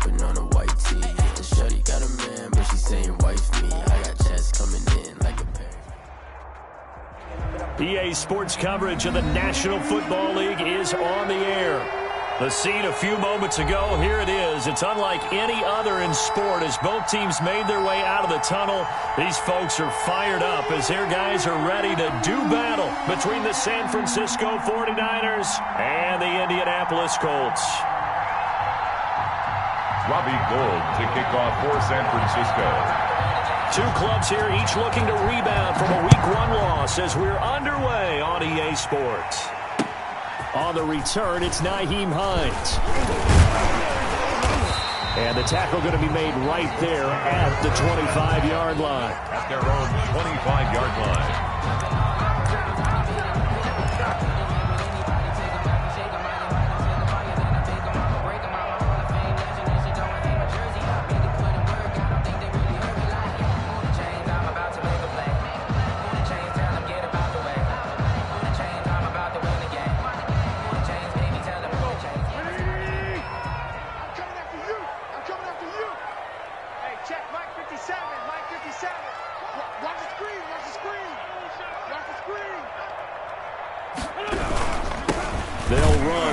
sipping on a white tea. The shorty got a man, but she saying wife me. I got checks coming in like a pair. EA Sports coverage of the National Football League is on the air. The scene a few moments ago, here it is. It's unlike any other in sport as both teams made their way out of the tunnel. These folks are fired up as their guys are ready to do battle between the San Francisco 49ers and the Indianapolis Colts. Robbie Gould to kick off for San Francisco. Two clubs here, each looking to rebound from a Week 1 loss as we're underway on EA Sports. On the return, it's Nyheim Hines. And the tackle going to be made right there at the 25-yard line. At their own 25-yard line.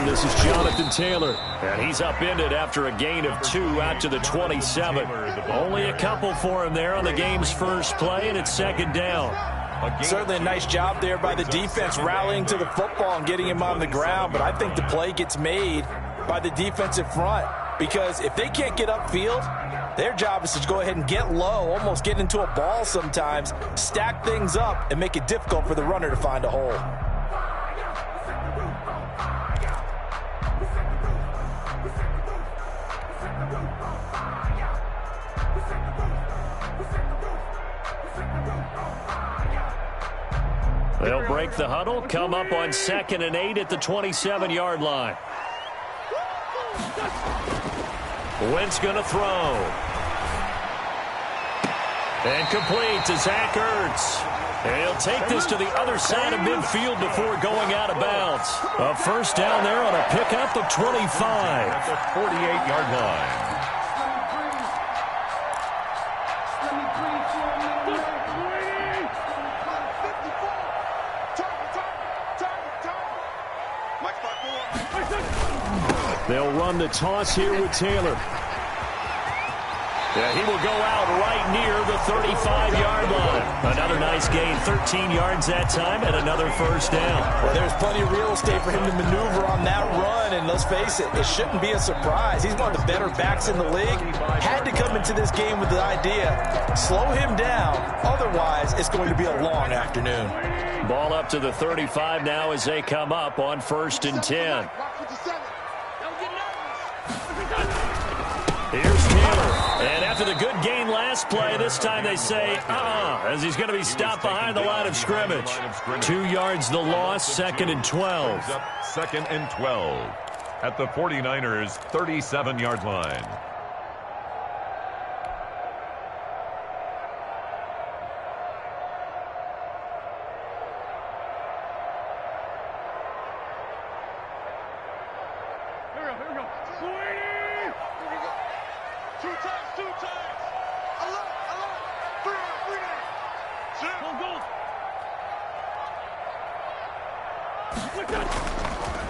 This is Jonathan Taylor, and he's upended after a gain of 2 out to the 27. Only a couple for him there on the game's first play, and it's second down. Certainly a nice job there by the defense rallying to the football and getting him on the ground, but I think the play gets made by the defensive front because if they can't get upfield, their job is to go ahead and get low, almost get into a ball sometimes, stack things up, and make it difficult for the runner to find a hole. They'll break the huddle, come up on 2nd and 8 at the 27-yard line. Wentz going to throw. And complete to Zach Ertz. And he'll take this to the other side of midfield before going out of bounds. A first down there on a pickup of 25. At the 48-yard line. They'll run the toss here with Taylor. Yeah, he will go out right near the 35-yard line. Another nice gain, 13 yards that time, and another first down. Well, there's plenty of real estate for him to maneuver on that run, and let's face it, it shouldn't be a surprise. He's one of the better backs in the league. Had to come into this game with the idea, slow him down, otherwise it's going to be a long afternoon. Ball up to the 35 now as they come up on 1st and 10. Here's Taylor. And after the good gain last play, this time they say, as he's going to be stopped behind the line of scrimmage. 2 yards the loss, 2nd and 12. 2nd and 12 at the 49ers' 37-yard line.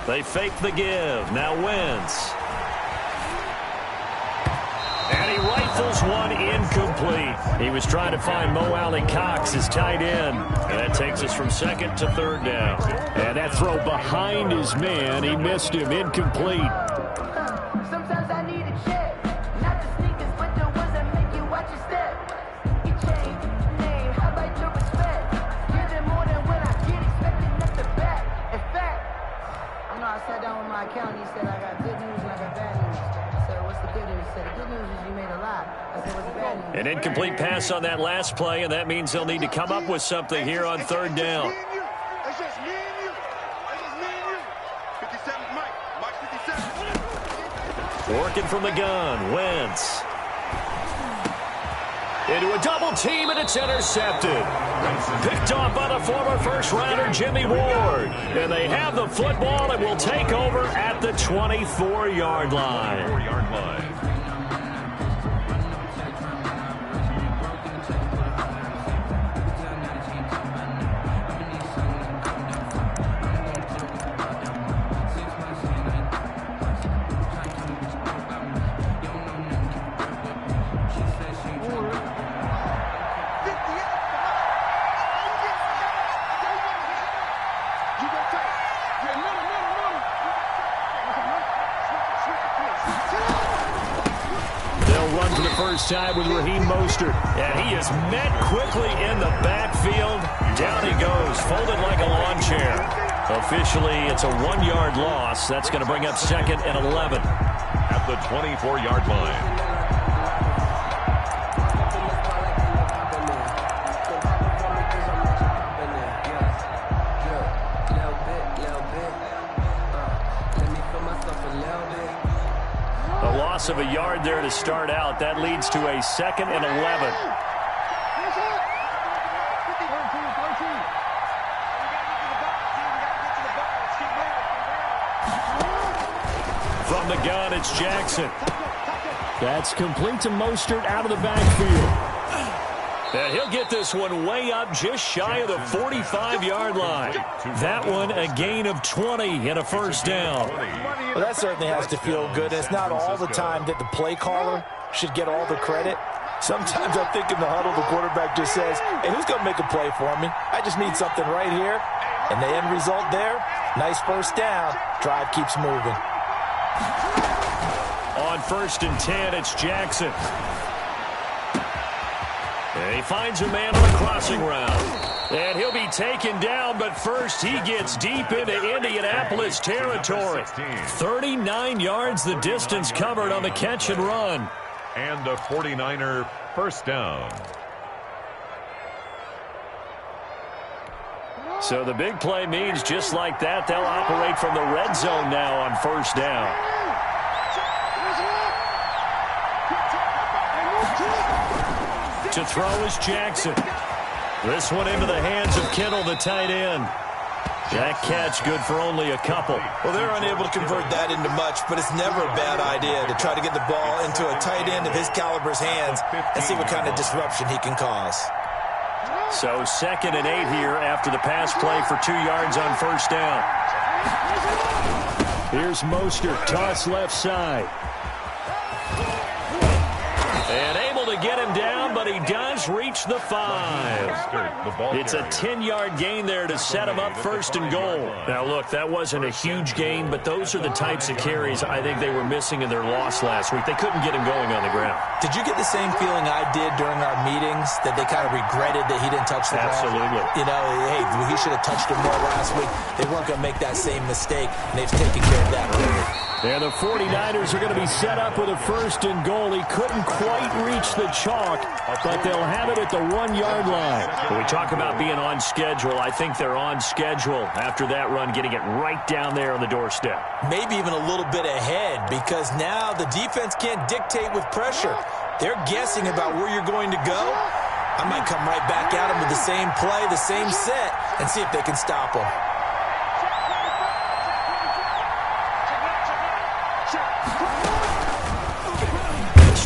They fake the give. Now Wentz. And he rifles one incomplete. He was trying to find Mo Alley-Cox, his tight end. And that takes us from 2nd to 3rd down. And that throw behind his man. He missed him. Incomplete. Sometimes I need a check. Not the sneakers, but the ones that make you watch your step. You change your name. How about your respect? Give them more than when I get expected at the back. In fact, I sat down with my accountant. He said, I got good news and I got bad news. I said, what's the good news? He said, the good news is you made a lot. I said, what's the bad news? An incomplete pass on that last play, and that means they'll need to come up with something here on 3rd down. It's just me and you. It's just me and you. 57, Mike. Mike 57. Working from the gun, Wentz. Into a double team, and it's intercepted. Picked off by the former first-rounder Jimmy Ward. And they have the football and will take over at the 24-yard line. for the first time with Raheem Mostert. And he is met quickly in the backfield. Down he goes, folded like a lawn chair. Officially, it's a 1-yard loss. That's going to bring up 2nd and 11. At the 24-yard line. Of a yard there to start out. That leads to a 2nd and 11. From the gun, it's Jackson. That's complete to Mostert out of the backfield. And he'll get this one way up just shy of the 45-yard line. That one a gain of 20 and a first down. Well, that certainly has to feel good. It's not all the time that the play caller should get all the credit. Sometimes I think in the huddle, the quarterback just says, hey, who's going to make a play for me? I just need something right here. And the end result there, nice first down. Drive keeps moving. On 1st and 10, it's Jackson. And he finds a man on the crossing route. And he'll be taken down, but first he gets deep into Indianapolis territory. 39 yards the distance covered on the catch and run. And a 49er first down. So the big play means just like that, they'll operate from the red zone now on first down. To throw is Jackson. This one into the hands of Kittle, the tight end. That catch good for only a couple. Well, they're unable to convert that into much, but it's never a bad idea to try to get the ball into a tight end of his caliber's hands and see what kind of disruption he can cause. So 2nd and 8 here after the pass play for 2 yards on first down. Here's Mostert, toss left side. And able to get him down, but he does reach the 5. It's a 10-yard gain there to set him up 1st and goal. Now, look, that wasn't a huge gain, but those are the types of carries I think they were missing in their loss last week. They couldn't get him going on the ground. Did you get the same feeling I did during our meetings, that they kind of regretted that he didn't touch the ball? Absolutely. You know, hey, he should have touched him more last week. They weren't going to make that same mistake, and they've taken care of that already. And the 49ers are going to be set up with a 1st and goal. He couldn't quite reach the chalk, but they'll have it at the 1-yard line. When we talk about being on schedule, I think they're on schedule after that run, getting it right down there on the doorstep. Maybe even a little bit ahead, because now the defense can't dictate with pressure. They're guessing about where you're going to go. I might come right back at them with the same play, the same set, and see if they can stop them.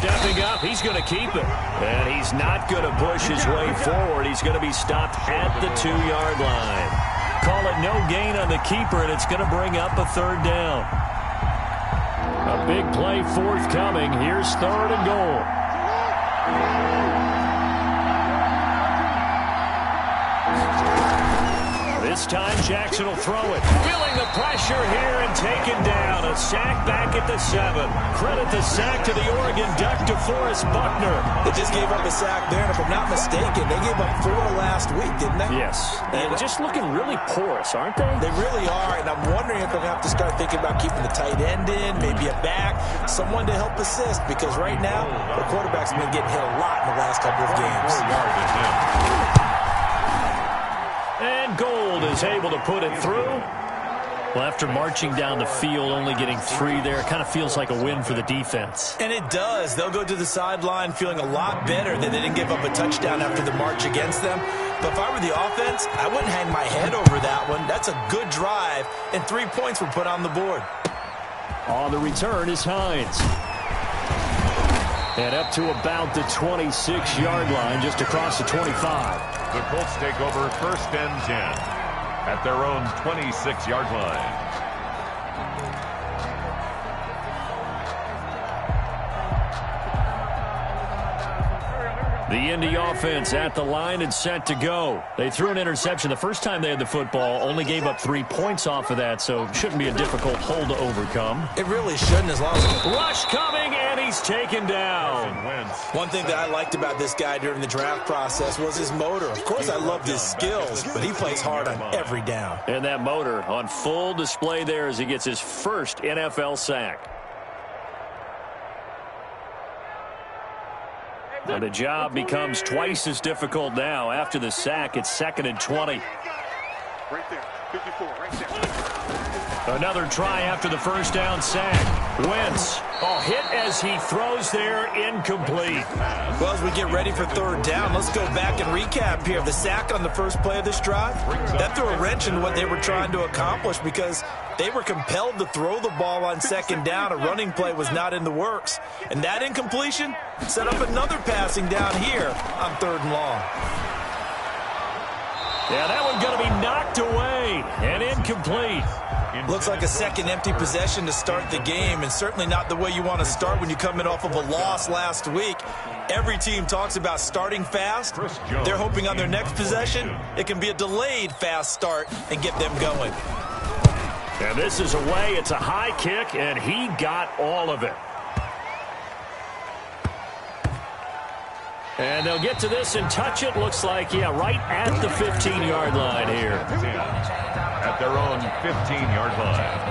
Stepping up, he's going to keep it. And he's not going to push his way forward. He's going to be stopped at the 2-yard line. Call it no gain on the keeper, and it's going to bring up a 3rd down. A big play forthcoming. Here's 3rd and goal. This time Jackson will throw it. Feeling the pressure here and taken down. A sack back at the 7. Credit the sack to the Oregon Duck, DeForest Buckner. They just gave up a sack there, and if I'm not mistaken, they gave up 4 last week, didn't they? Yes. And just looking really porous, aren't they? They really are, and I'm wondering if they're going to have to start thinking about keeping the tight end in, maybe a back, someone to help assist, because right now, the quarterback's been getting hit a lot in the last couple of games. And Gold is able to put it through. Well, after marching down the field, only getting 3 there, it kind of feels like a win for the defense. And it does. They'll go to the sideline feeling a lot better that they didn't give up a touchdown after the march against them. But if I were the offense, I wouldn't hang my head over that one. That's a good drive, and 3 points were put on the board. On the return is Hines. And up to about the 26-yard line, just across the 25. The Colts take over 1st and 10 at their own 26-yard line. The Indy offense at the line and set to go. They threw an interception the first time they had the football, only gave up 3 points off of that, so it shouldn't be a difficult hole to overcome. It really shouldn't, as long as... Rush coming, and he he's taken down. One thing that I liked about this guy during the draft process was his motor. Of course, I loved his skills, but he plays hard on every down. And that motor on full display there as he gets his first NFL sack. And the job becomes twice as difficult now. After the sack, it's 2nd and 20. Right there. 54, right there. Another try after the first down sack. Wentz, hit as he throws there, incomplete. Well, as we get ready for 3rd down, let's go back and recap here. The sack on the first play of this drive, that threw a wrench in what they were trying to accomplish because they were compelled to throw the ball on 2nd down. A running play was not in the works. And that incompletion set up another passing down here on 3rd and long. Yeah, that one's going to be knocked away and incomplete. Looks like a second empty possession to start the game, and certainly not the way you want to start when you're coming off of a loss last week. Every team talks about starting fast. They're hoping on their next possession it can be a delayed fast start and get them going. And this is away. It's a high kick, and he got all of it. And they'll get to this and touch it. Looks like, right at the 15-yard line here. At their own 15-yard line.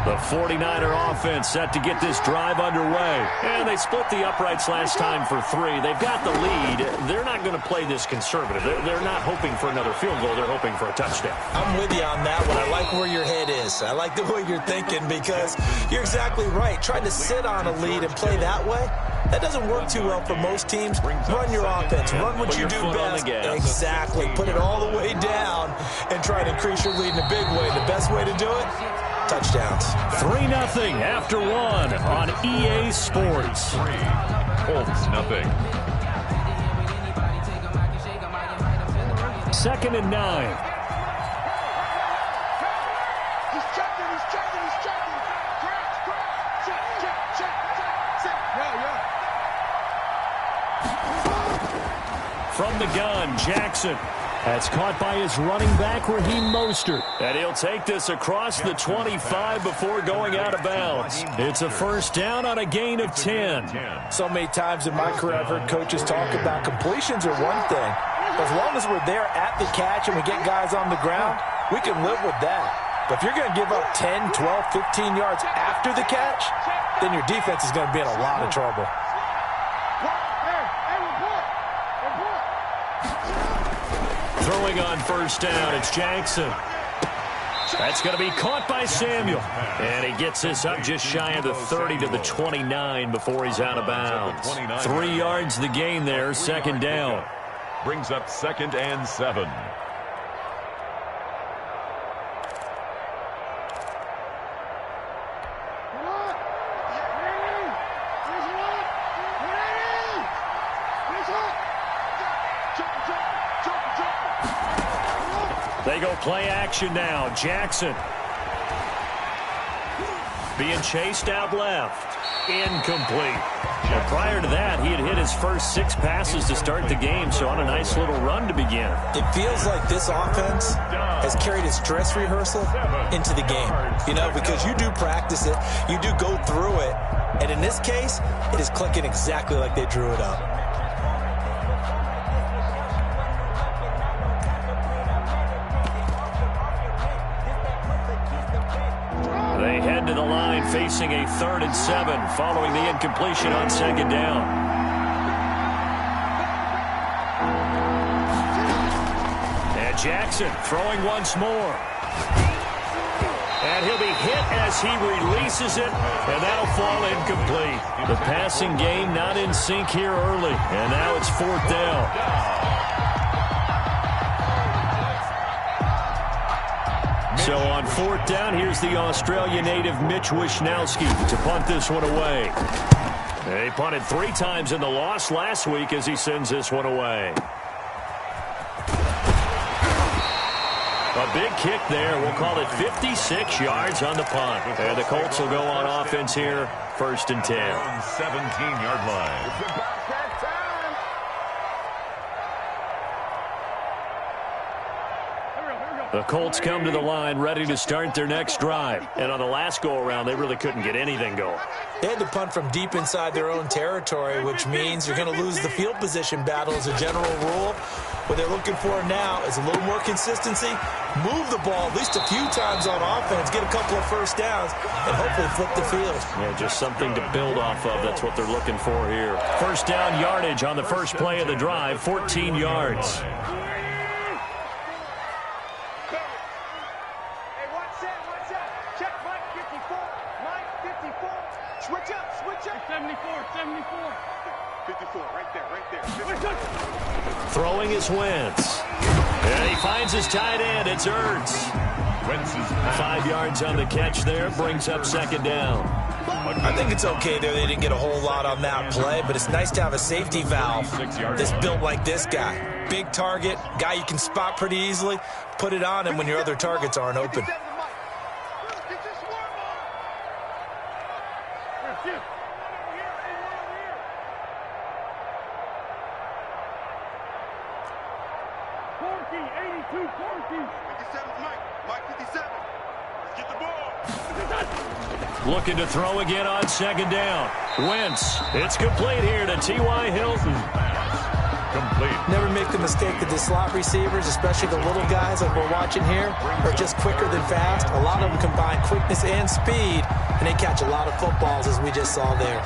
The 49er offense set to get this drive underway. And they split the uprights last time for 3. They've got the lead. They're not going to play this conservative. They're not hoping for another field goal. They're hoping for a touchdown. I'm with you on that one. I like where your head is. I like the way you're thinking because you're exactly right. Trying to sit on a lead and play that way, that doesn't work too well for most teams. Run your offense. Run what you do best. Exactly. Put it all the way down and try and increase your lead in a big way. The best way to do it? Touchdowns. 3-0 after 1 on EA Sports. Colts, nothing. 2nd and 9. He's checking. Check. From the gun, Jackson. That's caught by his running back, Raheem Mostert. And he'll take this across the 25 before going out of bounds. It's a first down on a gain of 10. So many times in my career I've heard coaches talk about completions are one thing. As long as we're there at the catch and we get guys on the ground, we can live with that. But if you're going to give up 10, 12, 15 yards after the catch, then your defense is going to be in a lot of trouble. Throwing on first down, it's Jackson. That's going to be caught by Samuel. And he gets this up just shy of the 30 to the 29 before he's out of bounds. 3 yards the gain there, 2nd down. Brings up 2nd and 7. They go play action now. Jackson being chased out left. Incomplete. Well, prior to that, he had hit his first 6 passes to start the game, so on a nice little run to begin. It feels like this offense has carried its dress rehearsal into the game. You know, because you do practice it, you do go through it, and in this case, it is clicking exactly like they drew it up. They head to the line facing a 3rd and 7 following the incompletion on 2nd down. And Jackson throwing once more. And he'll be hit as he releases it, and that'll fall incomplete. The passing game not in sync here early, and now it's 4th down. So on 4th down, here's the Australia native Mitch Wishnowsky to punt this one away. They punted 3 times in the loss last week as he sends this one away. A big kick there. We'll call it 56 yards on the punt. And the Colts will go on offense here, 1st and 10. 17-yard line. The Colts come to the line ready to start their next drive. And on the last go-around, they really couldn't get anything going. They had to punt from deep inside their own territory, which means you're going to lose the field position battle as a general rule. What they're looking for now is a little more consistency, move the ball at least a few times on offense, get a couple of first downs, and hopefully flip the field. Yeah, just something to build off of. That's what they're looking for here. First down yardage on the first play of the drive, 14 yards. Throwing is Wentz. And he finds his tight end. It's Ertz. 5 yards on the catch there. Brings up 2nd down. I think it's okay there. They didn't get a whole lot on that play, but it's nice to have a safety valve that's built like this guy. Big target, guy you can spot pretty easily. Put it on him when your other targets aren't open. Looking to throw again on 2nd down. Wentz. It's complete here to T.Y. Hilton. Complete. Never make the mistake that the slot receivers, especially the little guys like we're watching here, are just quicker than fast. A lot of them combine quickness and speed, and they catch a lot of footballs, as we just saw there.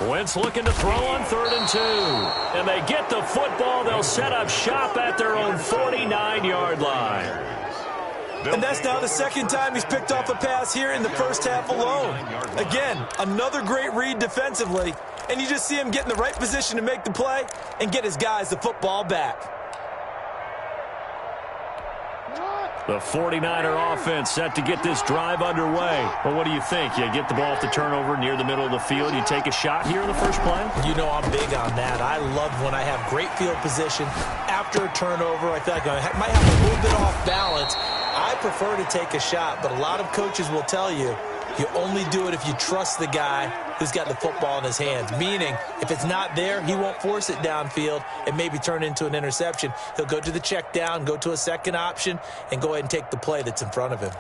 Wentz looking to throw on 3rd and 2. And they get the football. They'll set up shop at their own 49-yard line. And that's now the 2nd time he's picked off a pass here in the first half alone. Again, another great read defensively. And you just see him get in the right position to make the play and get his guys the football back. The 49er offense set to get this drive underway. Well, what do you think? You get the ball off the turnover near the middle of the field. You take a shot here in the first play? You know I'm big on that. I love when I have great field position after a turnover. I feel like I might have a little bit off balance. I prefer to take a shot, but a lot of coaches will tell you, you only do it if you trust the guy who's got the football in his hands. Meaning, if it's not there, he won't force it downfield and maybe turn it into an interception. He'll go to the check down, go to a second option, and go ahead and take the play that's in front of him.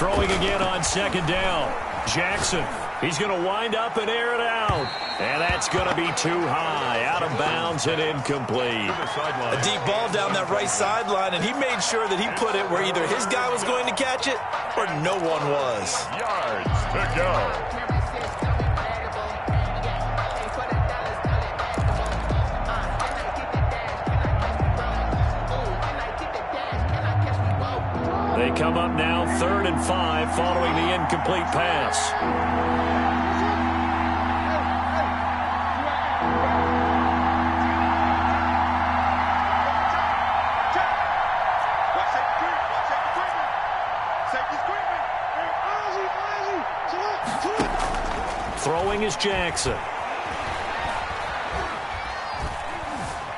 Throwing again on 2nd down. Jackson. He's going to wind up and air it out. And that's going to be too high. Out of bounds and incomplete. A deep ball down that right sideline, and he made sure that he put it where either his guy was going to catch it or no one was. Yards to go. They come up now 3rd and 5 following the incomplete pass. Throwing is Jackson.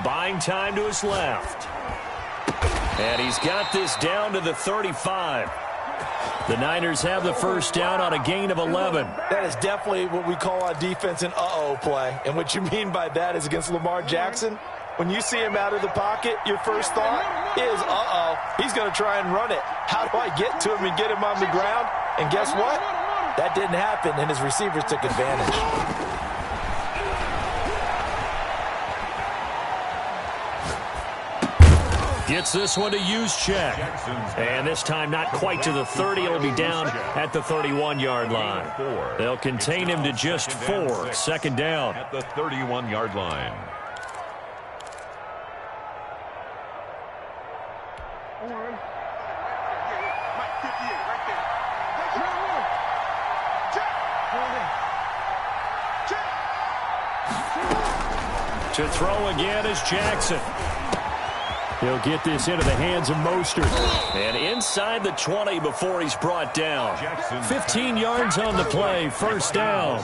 Buying time to his left. And he's got this down to the 35. The Niners have the first down on a gain of 11. That is definitely what we call on defense an uh-oh play. And what you mean by that is against Lamar Jackson, when you see him out of the pocket, your first thought is, uh-oh, he's going to try and run it. How do I get to him and get him on the ground? And guess what? That didn't happen, and his receivers took advantage. Gets this one to Juszczyk. And this time not quite to the 30. It'll be down at the 31-yard line. They'll contain him to just 4. Second down. At the 31-yard line. To throw again is Jackson. He'll get this into the hands of Mostert. And inside the 20 before he's brought down. 15 yards on the play. First down.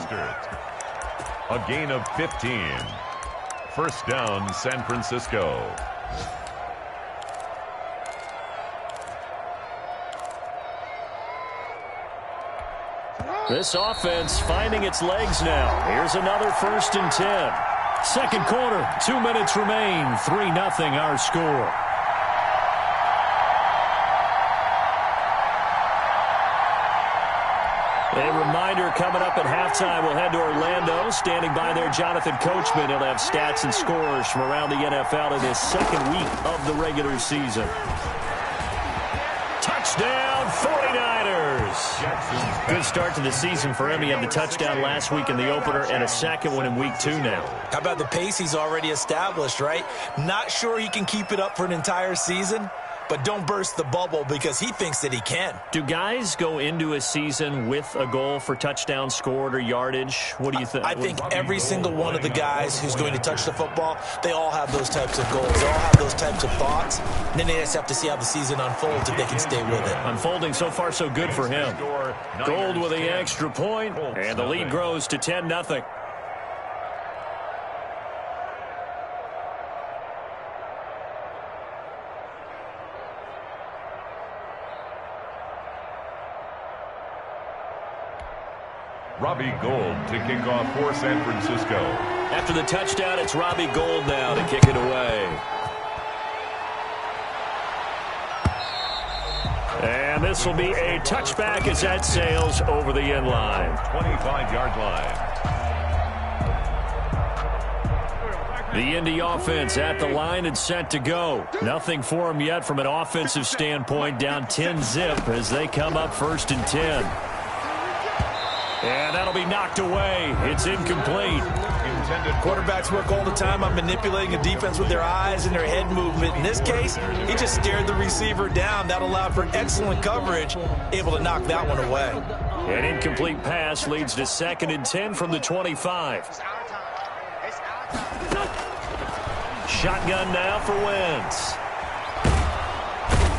A gain of 15. First down, San Francisco. This offense finding its legs now. Here's another 1st and 10. Second quarter, 2 minutes remain. 3-0 our score. A reminder coming up at halftime. We'll head to Orlando. Standing by there, Jonathan Coachman. He'll have stats and scores from around the NFL in his second week of the regular season. Touchdown, 49ers. Good start to the season for him. He had the touchdown last week in the opener and a second one in week 2 now. How about the pace he's already established, right? Not sure he can keep it up for an entire season, but don't burst the bubble because he thinks that he can. Do guys go into a season with a goal for touchdown scored or yardage? What do you think? I think every single one of the guys who's going to touch the football, they all have those types of goals. They all have those types of thoughts. And then they just have to see how the season unfolds if they can stay with it. Unfolding so far so good for him. Gold with the extra point, and the lead grows to 10-0. Robbie Gould to kick off for San Francisco. After the touchdown, it's Robbie Gould now to kick it away. And this will be a touchback as that sails over the end line. 25-yard line. The Indy offense at the line and set to go. Nothing for them yet from an offensive standpoint. Down 10-zip as they come up 1st and 10. And that'll be knocked away. It's incomplete. Quarterbacks work all the time on manipulating a defense with their eyes and their head movement. In this case, he just stared the receiver down. That allowed for excellent coverage, able to knock that one away. An incomplete pass leads to 2nd and 10 from the 25. Shotgun now for Wentz.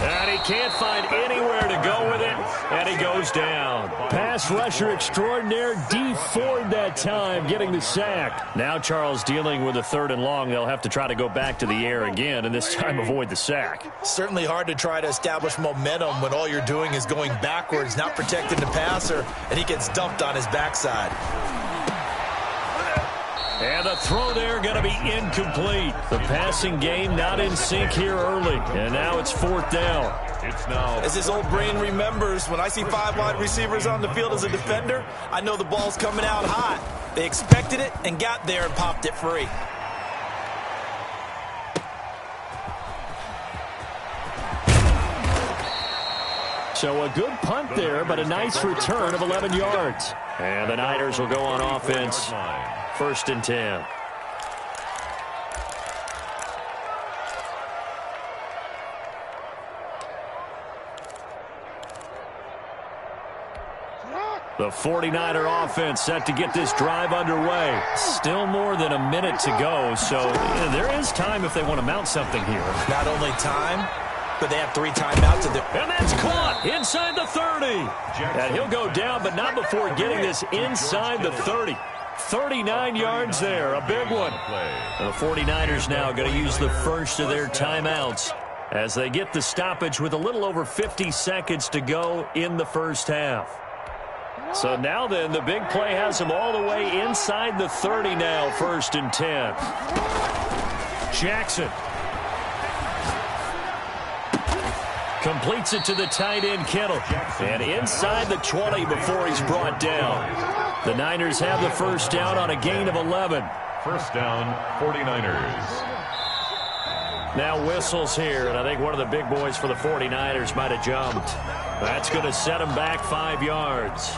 And he can't find anywhere to go with it, and he goes down. Pass rusher extraordinaire, Dee Ford that time, getting the sack. Now Charles dealing with a 3rd and long. They'll have to try to go back to the air again, and this time avoid the sack. Certainly hard to try to establish momentum when all you're doing is going backwards, not protecting the passer, and he gets dumped on his backside. And the throw there going to be incomplete. The passing game not in sync here early. And now it's 4th down. It's now. As his old brain remembers, when I see 5 wide receivers on the field as a defender, I know the ball's coming out hot. They expected it and got there and popped it free. So a good punt there, but a nice return of 11 yards. And the Niners will go on offense. 1st and 10. The 49er offense set to get this drive underway. Still more than a minute to go, so there is time if they want to mount something here. Not only time, but they have 3 timeouts. And that's caught inside the 30. And he'll go down, but not before getting this inside the 30. 39 yards there, a big one. And the 49ers now going to use the first of their timeouts as they get the stoppage with a little over 50 seconds to go in the first half. So now then, the big play has them all the way inside the 30 now, 1st and 10. Jackson completes it to the tight end, Kittle. And inside the 20 before he's brought down. The Niners have the first down on a gain of 11. First down, 49ers. Now whistles here, and I think one of the big boys for the 49ers might have jumped. That's going to set him back 5 yards.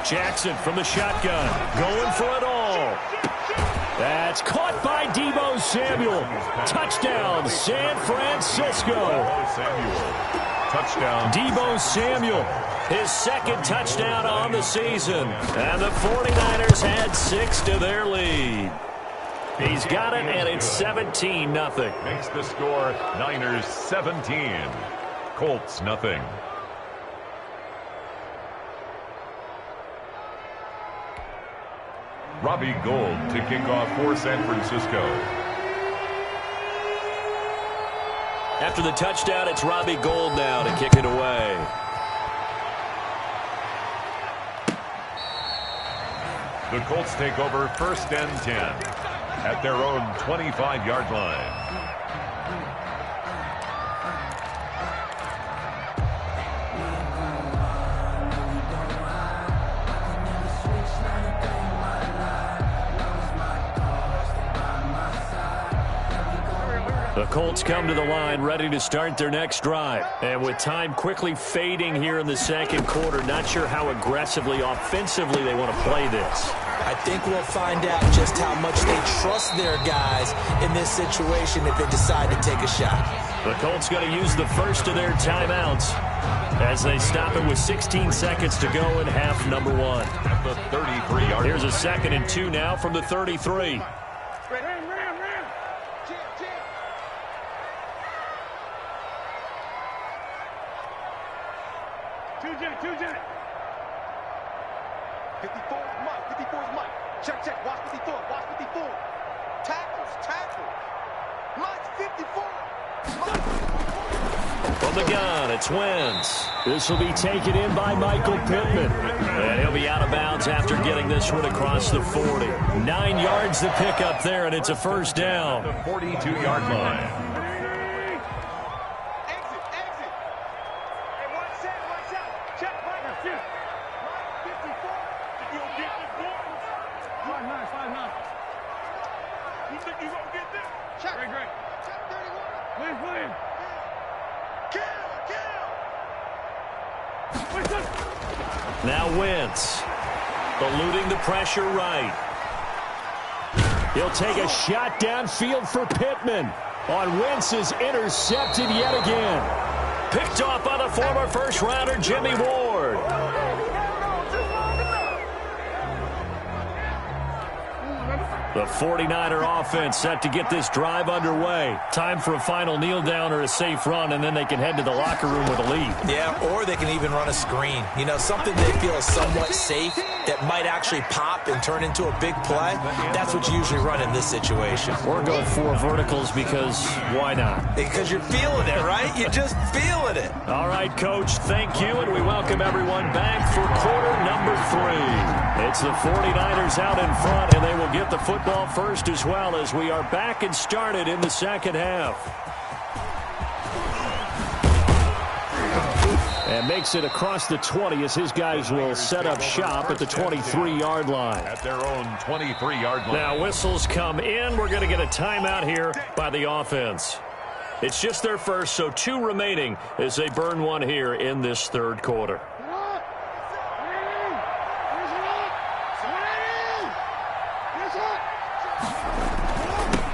Jackson from the shotgun, going for it all. That's caught by Deebo Samuel. Touchdown, San Francisco. Touchdown. Deebo Samuel, his second touchdown on the season. And the 49ers had 6 to their lead. He's got it, and it's 17-0. Makes the score Niners 17. Colts nothing. Robbie Gould to kick off for San Francisco. After the touchdown, it's Robbie Gould now to kick it away. The Colts take over 1st and 10 at their own 25-yard line. The Colts come to the line ready to start their next drive. And with time quickly fading here in the second quarter, not sure how aggressively, offensively they want to play this. I think we'll find out just how much they trust their guys in this situation if they decide to take a shot. The Colts going to use the first of their timeouts as they stop it with 16 seconds to go in half number 1. At the 33-yard. Here's a 2nd and 2 now from the 33. Check. Watch 54. Watch 54. Tackles. Watch 54. From the gun, it's Wentz. This will be taken in by Michael Pittman. And he'll be out of bounds after getting this one across the 40. 9 yards to pick up there, and it's a first down. The 42-yard line. Exit. Hey, watch out. Check. Watch 54. You'll get this ball. 5-9. You think you gonna get this? Check. Great. Check 31. Please. Kill. Now Wentz, eluding the pressure right. He'll take a shot downfield for Pittman. On Wentz is intercepted yet again. Picked off by the former first-rounder Jimmy Ward. The 49er offense set to get this drive underway. Time for a final kneel down or a safe run, and then they can head to the locker room with a lead. Yeah, or they can even run a screen. You know, something they feel is somewhat safe that might actually pop and turn into a big play. That's what you usually run in this situation. Or go 4 verticals because why not? Because you're feeling it, right? You're just feeling it. All right, Coach, thank you, and we welcome everyone back for quarter number 3. It's the 49ers out in front, and they will get the football first as well as we are back and started in the second half. And makes it across the 20 as his guys will set up shop at the 23-yard line. At their own 23-yard line. Now whistles come in. We're going to get a timeout here by the offense. It's just their first, so 2 remaining as they burn one here in this third quarter.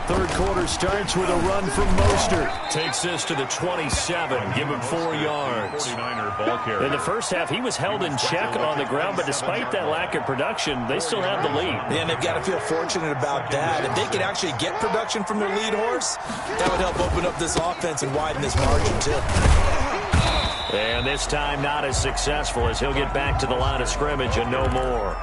Third quarter starts with a run from Mostert. Takes this to the 27. Give him 4 yards. 49er ball carrier. In the first half, he was held in check on the ground, but despite that lack of production, they still have the lead. And they've got to feel fortunate about that. If they could actually get production from their lead horse, that would help open up this offense and widen this margin, too. And this time not as successful as he'll get back to the line of scrimmage and no more.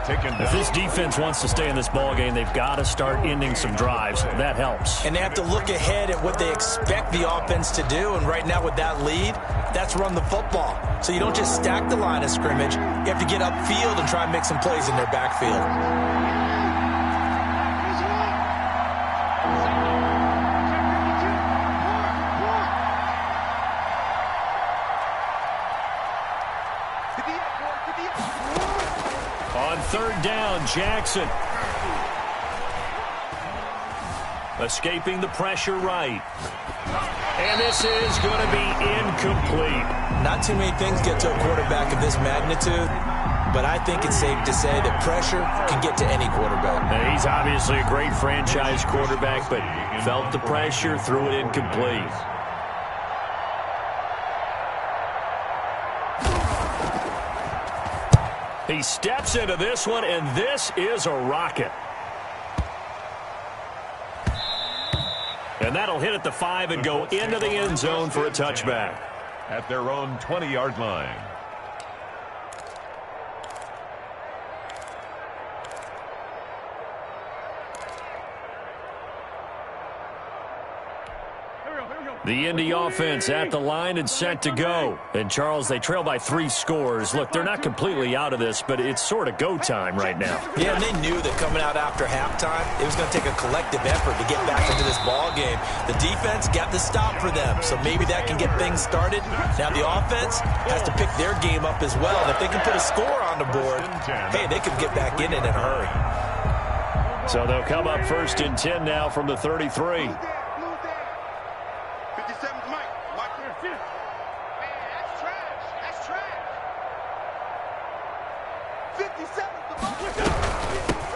If this defense wants to stay in this ballgame, they've got to start ending some drives. That helps. And they have to look ahead at what they expect the offense to do. And right now with that lead, that's run the football. So you don't just stack the line of scrimmage. You have to get upfield and try and make some plays in their backfield. On third down, Jackson. Escaping the pressure right. And this is going to be incomplete. Not too many things get to a quarterback of this magnitude, but I think it's safe to say that pressure can get to any quarterback. Now, he's obviously a great franchise quarterback, but felt the pressure, threw it incomplete. He steps into this one, and this is a rocket. And that'll hit at the 5 and go into the end zone for a touchback. At their own 20-yard line. The Indy offense at the line and set to go. And, Charles, they trail by 3 scores. Look, they're not completely out of this, but it's sort of go time right now. Yeah, and they knew that coming out after halftime, it was going to take a collective effort to get back into this ball game. The defense got the stop for them, so maybe that can get things started. Now the offense has to pick their game up as well. And if they can put a score on the board, hey, they could get back in it in a hurry. So they'll come up first and 10 now from the 33.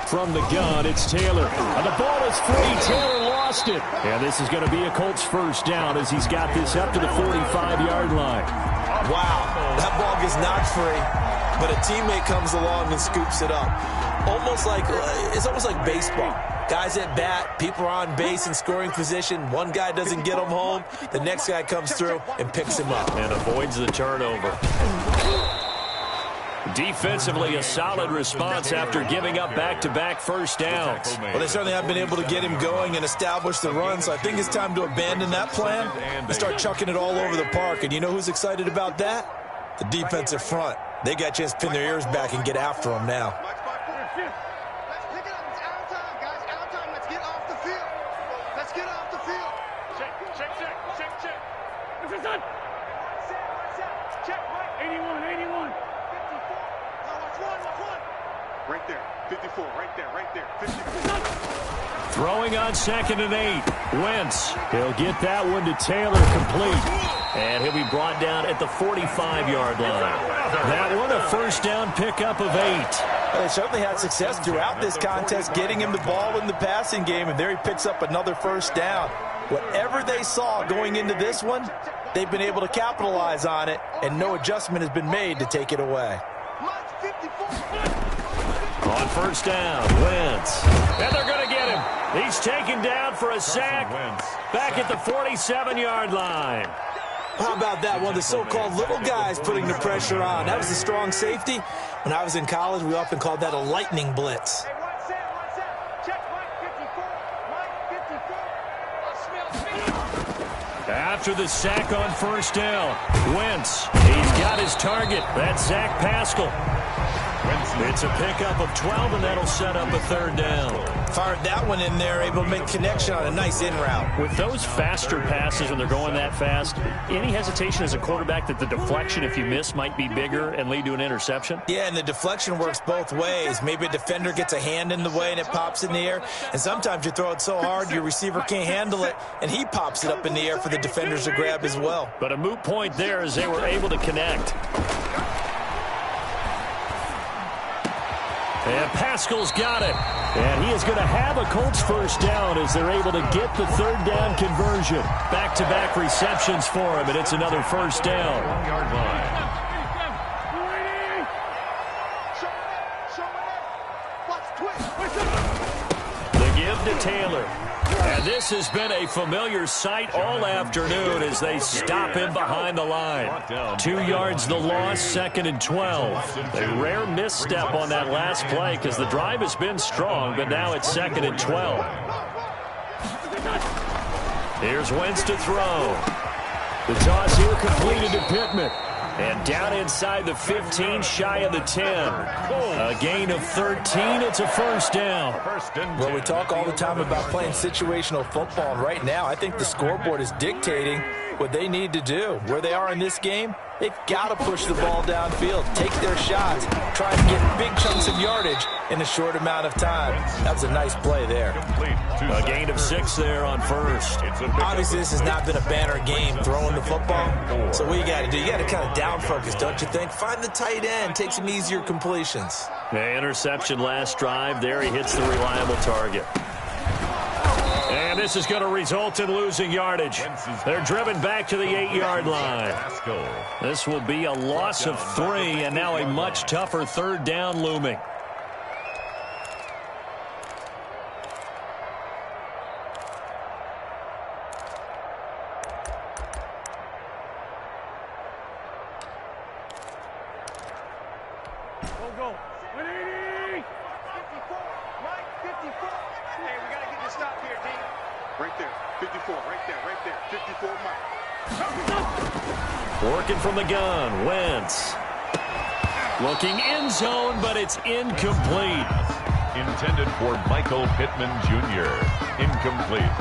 From the gun, it's Taylor. And the ball is free. Taylor lost it. And this is going to be a Colts first down as he's got this up to the 45-yard line. Wow, that ball gets knocked free, but a teammate comes along and scoops it up. It's almost like baseball. Guys at bat, people are on base in scoring position. One guy doesn't get him home. The next guy comes through and picks him up. And avoids the turnover. Defensively, a solid response after giving up back-to-back first downs. Well, they certainly have been able to get him going and establish the run, so I think it's time to abandon that plan and start chucking it all over the park. And you know who's excited about that? The defensive front. They got a chance to pin their ears back and get after him now. Right there, 54, right there, 54. Throwing on 2nd and 8. Wentz. He'll get that one to Taylor complete. And he'll be brought down at the 45-yard line. That one a first down pickup of 8. Well, they certainly had success throughout this contest getting him the ball in the passing game, and there he picks up another first down. Whatever they saw going into this one, they've been able to capitalize on it, and no adjustment has been made to take it away. On first down, Wentz. And they're going to get him. He's taken down for a sack back at the 47-yard line. How about that? One of the so-called little guys putting the pressure on. That was a strong safety. When I was in college, we often called that a lightning blitz. After the sack on first down, Wentz, he's got his target. That's Zach Pascal. It's a pickup of 12, and that'll set up a third down. Fired that one in there, able to make connection on a nice in route. With those faster passes when they're going that fast, any hesitation as a quarterback that the deflection, if you miss, might be bigger and lead to an interception? Yeah, and the deflection works both ways. Maybe a defender gets a hand in the way and it pops in the air, and sometimes you throw it so hard your receiver can't handle it, and he pops it up in the air for the defenders to grab as well. But a moot point there as they were able to connect. And Pascal's got it. And he is going to have a Colts first down as they're able to get the third down conversion. Back-to-back receptions for him, and it's another first down. 1-yard line. The give to Taylor. And And this has been a familiar sight all afternoon as they stop him behind the line. 2 yards the loss, 2nd and 12. A rare misstep on that last play because the drive has been strong, but now it's 2nd and 12. Here's Wentz to throw. The toss here completed to Pittman. And down inside the 15, shy of the 10. A gain of 13. It's a first down. Well, we talk all the time about playing situational football, and right now I think the scoreboard is dictating what they need to do. Where they are in this game, they've got to push the ball downfield, take their shots, try and get big chunks of yardage in a short amount of time. That was a nice play there. A gain of 6 there on first. Obviously, this has not been a banner game throwing the football. So what you got to do, you got to kind of down focus, don't you think? Find the tight end, take some easier completions. The interception last drive. There he hits the reliable target. And this is going to result in losing yardage. They're driven back to the 8-yard line. This will be a loss of 3, and now a much tougher 3rd down looming. Go. 180. 54. Mike, 54. Hey, we got to get this stop here, D. Right there. 54. Right there. 54, Mike. Working from the gun. Wentz. Looking end zone, but it's incomplete. Intended for Michael Pittman Jr. Incomplete.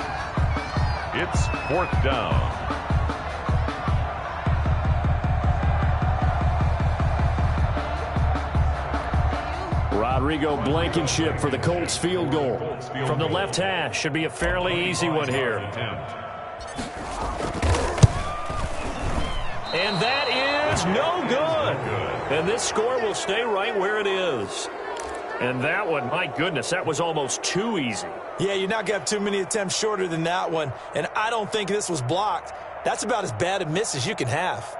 It's 4th down. Rodrigo Blankenship for the Colts field goal. From the left hash, should be a fairly easy one here. And that is no good. And this score will stay right where it is. And that one, my goodness, that was almost too easy. Yeah, you're not going to have too many attempts shorter than that one. And I don't think this was blocked. That's about as bad a miss as you can have.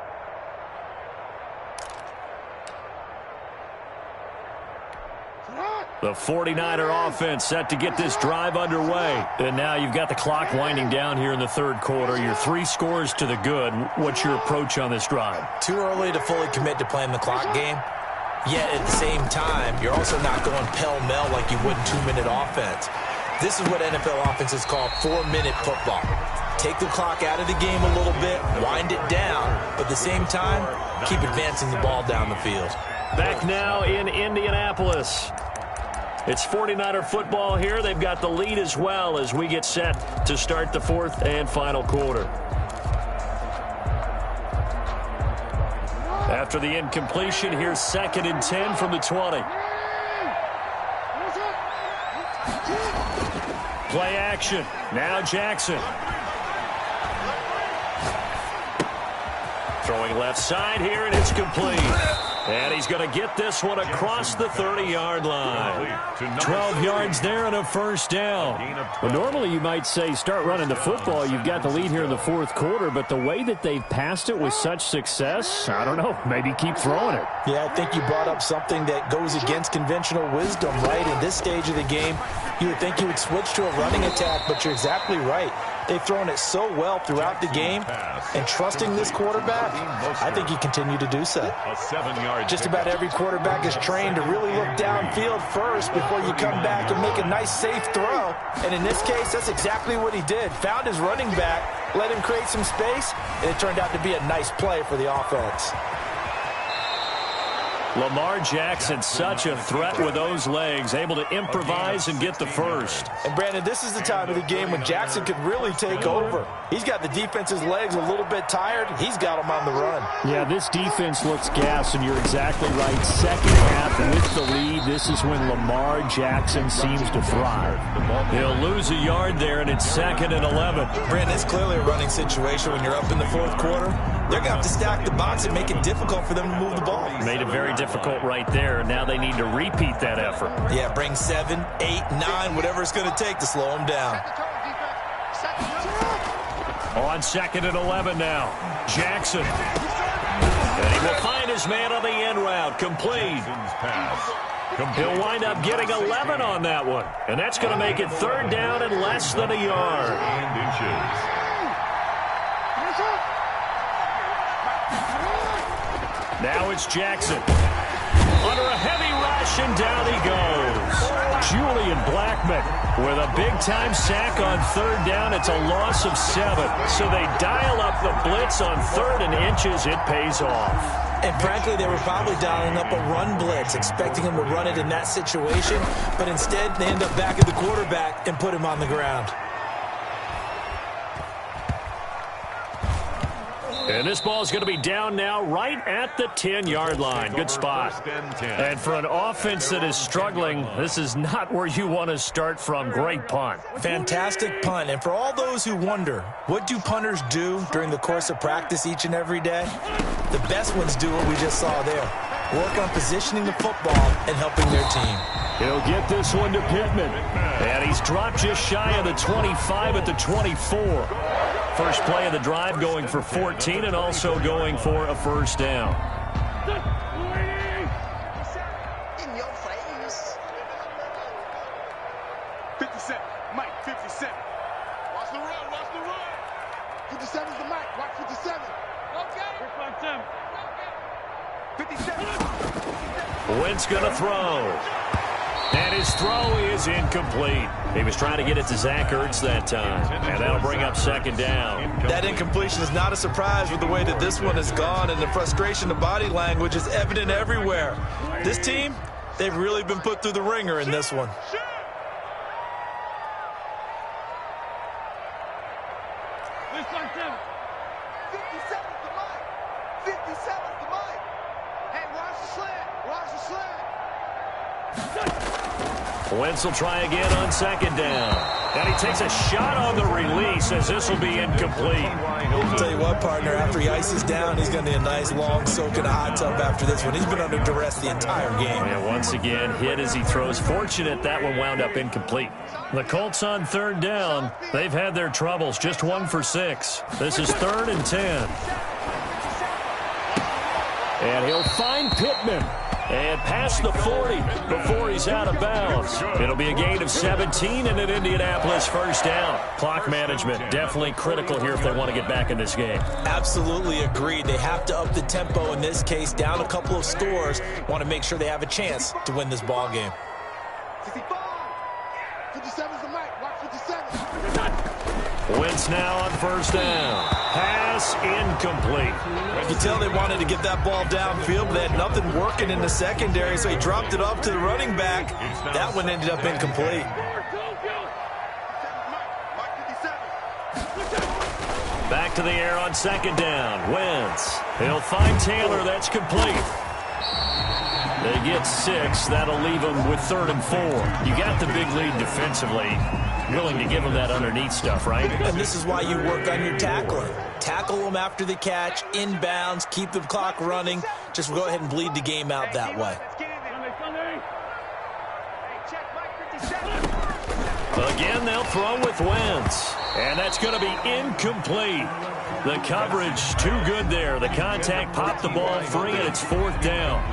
The 49er offense set to get this drive underway. And now you've got the clock winding down here in the 3rd quarter. You're 3 scores to the good. What's your approach on this drive? Too early to fully commit to playing the clock game. Yet at the same time, you're also not going pell-mell like you would in 2-minute offense. This is what NFL offenses call 4-minute football. Take the clock out of the game a little bit, wind it down, but at the same time, keep advancing the ball down the field. Back now in Indianapolis. It's 49er football here. They've got the lead as well as we get set to start the 4th and final quarter. After the incompletion, here's 2nd and 10 from the 20. Play action. Now Jackson. Throwing left side here, and it's complete. And he's going to get this one across the 30-yard line. 12 yards there and a first down. Well, normally you might say start running the football. You've got the lead here in the 4th quarter, but the way that they've passed it with such success, I don't know, maybe keep throwing it. Yeah, I think you brought up something that goes against conventional wisdom, right? In this stage of the game, you would think you would switch to a running attack, but you're exactly right. They've thrown it so well throughout the game, and trusting this quarterback, I think you continue to do so. Just about every quarterback is trained to really look downfield first before you come back and make a nice, safe throw. And in this case, that's exactly what he did. Found his running back, let him create some space, and it turned out to be a nice play for the offense. Lamar Jackson, such a threat with those legs, able to improvise and get the first. And, Brandon, this is the time of the game when Jackson could really take over. He's got the defense's legs a little bit tired. He's got them on the run. Yeah, this defense looks gassed, and you're exactly right. Second half with the lead, this is when Lamar Jackson seems to thrive. He'll lose a yard there, and it's 2nd and 11. Brandon, it's clearly a running situation when you're up in the 4th quarter. They're going to have to stack the box and make it difficult for them to move the ball. Made it very difficult right there. Now they need to repeat that effort. Yeah, bring 7, 8, 9, whatever it's going to take to slow them down. On 2nd and 11 now. Jackson. And he will find his man on the end route. Complete. He'll wind up getting 11 on that one. And that's going to make it third down and less than a yard. Now it's Jackson. Under a heavy rush, and down he goes. Julian Blackmon with a big-time sack on third down. It's a loss of 7. So they dial up the blitz on 3rd and inches. It pays off. And frankly, they were probably dialing up a run blitz, expecting him to run it in that situation. But instead, they end up back at the quarterback and put him on the ground. And this ball is going to be down now right at the 10-yard line. Good spot. And for an offense that is struggling, this is not where you want to start from. Great punt. Fantastic punt. And for all those who wonder, what do punters do during the course of practice each and every day? The best ones do what we just saw there. Work on positioning the football and helping their team. He'll get this one to Pittman. And he's dropped just shy of the 25 at the 24. First play of the drive going for 14 and also going for a first down. In your face. 57. Mike, 57. Watch the run, watch the run. 57 is the Mike. Watch 57. Okay. 57. Wentz going to throw. And his throw is incomplete. He was trying to get it to Zach Ertz that time. And that'll bring up second down. That incompletion is not a surprise with the way that this one has gone, and the frustration of body language is evident everywhere. This team, they've really been put through the ringer in this one. This one, 57 to Mike. 57 to Mike. Hey, watch the slant. Watch the slant. Wentz will try again on second down. And he takes a shot on the release as this will be incomplete. I'll tell you what, partner, after he ices down, he's going to need a nice long soak in a hot tub after this one. He's been under duress the entire game. And once again, hit as he throws. Fortunate that one wound up incomplete. The Colts on third down. They've had their troubles. Just 1 for 6. This is 3rd and 10. And he'll find Pittman. And past the 40 before he's out of bounds. It'll be a gain of 17 and an Indianapolis first down. Clock management definitely critical here if they want to get back in this game. Absolutely agreed. They have to up the tempo in this case, down a couple of scores. Want to make sure they have a chance to win this ball game. 55. 57 is the Mike. Watch 57. Wentz now on first down. Pass incomplete. You can tell they wanted to get that ball downfield, but they had nothing working in the secondary, so he dropped it off to the running back. That one ended up incomplete. Back to the air on second down. Wentz. He'll find Taylor. That's complete. They get 6. That'll leave them with 3rd and 4. You got the big lead defensively. Willing to give them that underneath stuff, right? And this is why you work on your tackling. Tackle them after the catch, inbounds, keep the clock running. Just go ahead and bleed the game out that way. Again, they'll throw with Wentz. And that's going to be incomplete. The coverage too good there. The contact popped the ball free, and it's 4th down.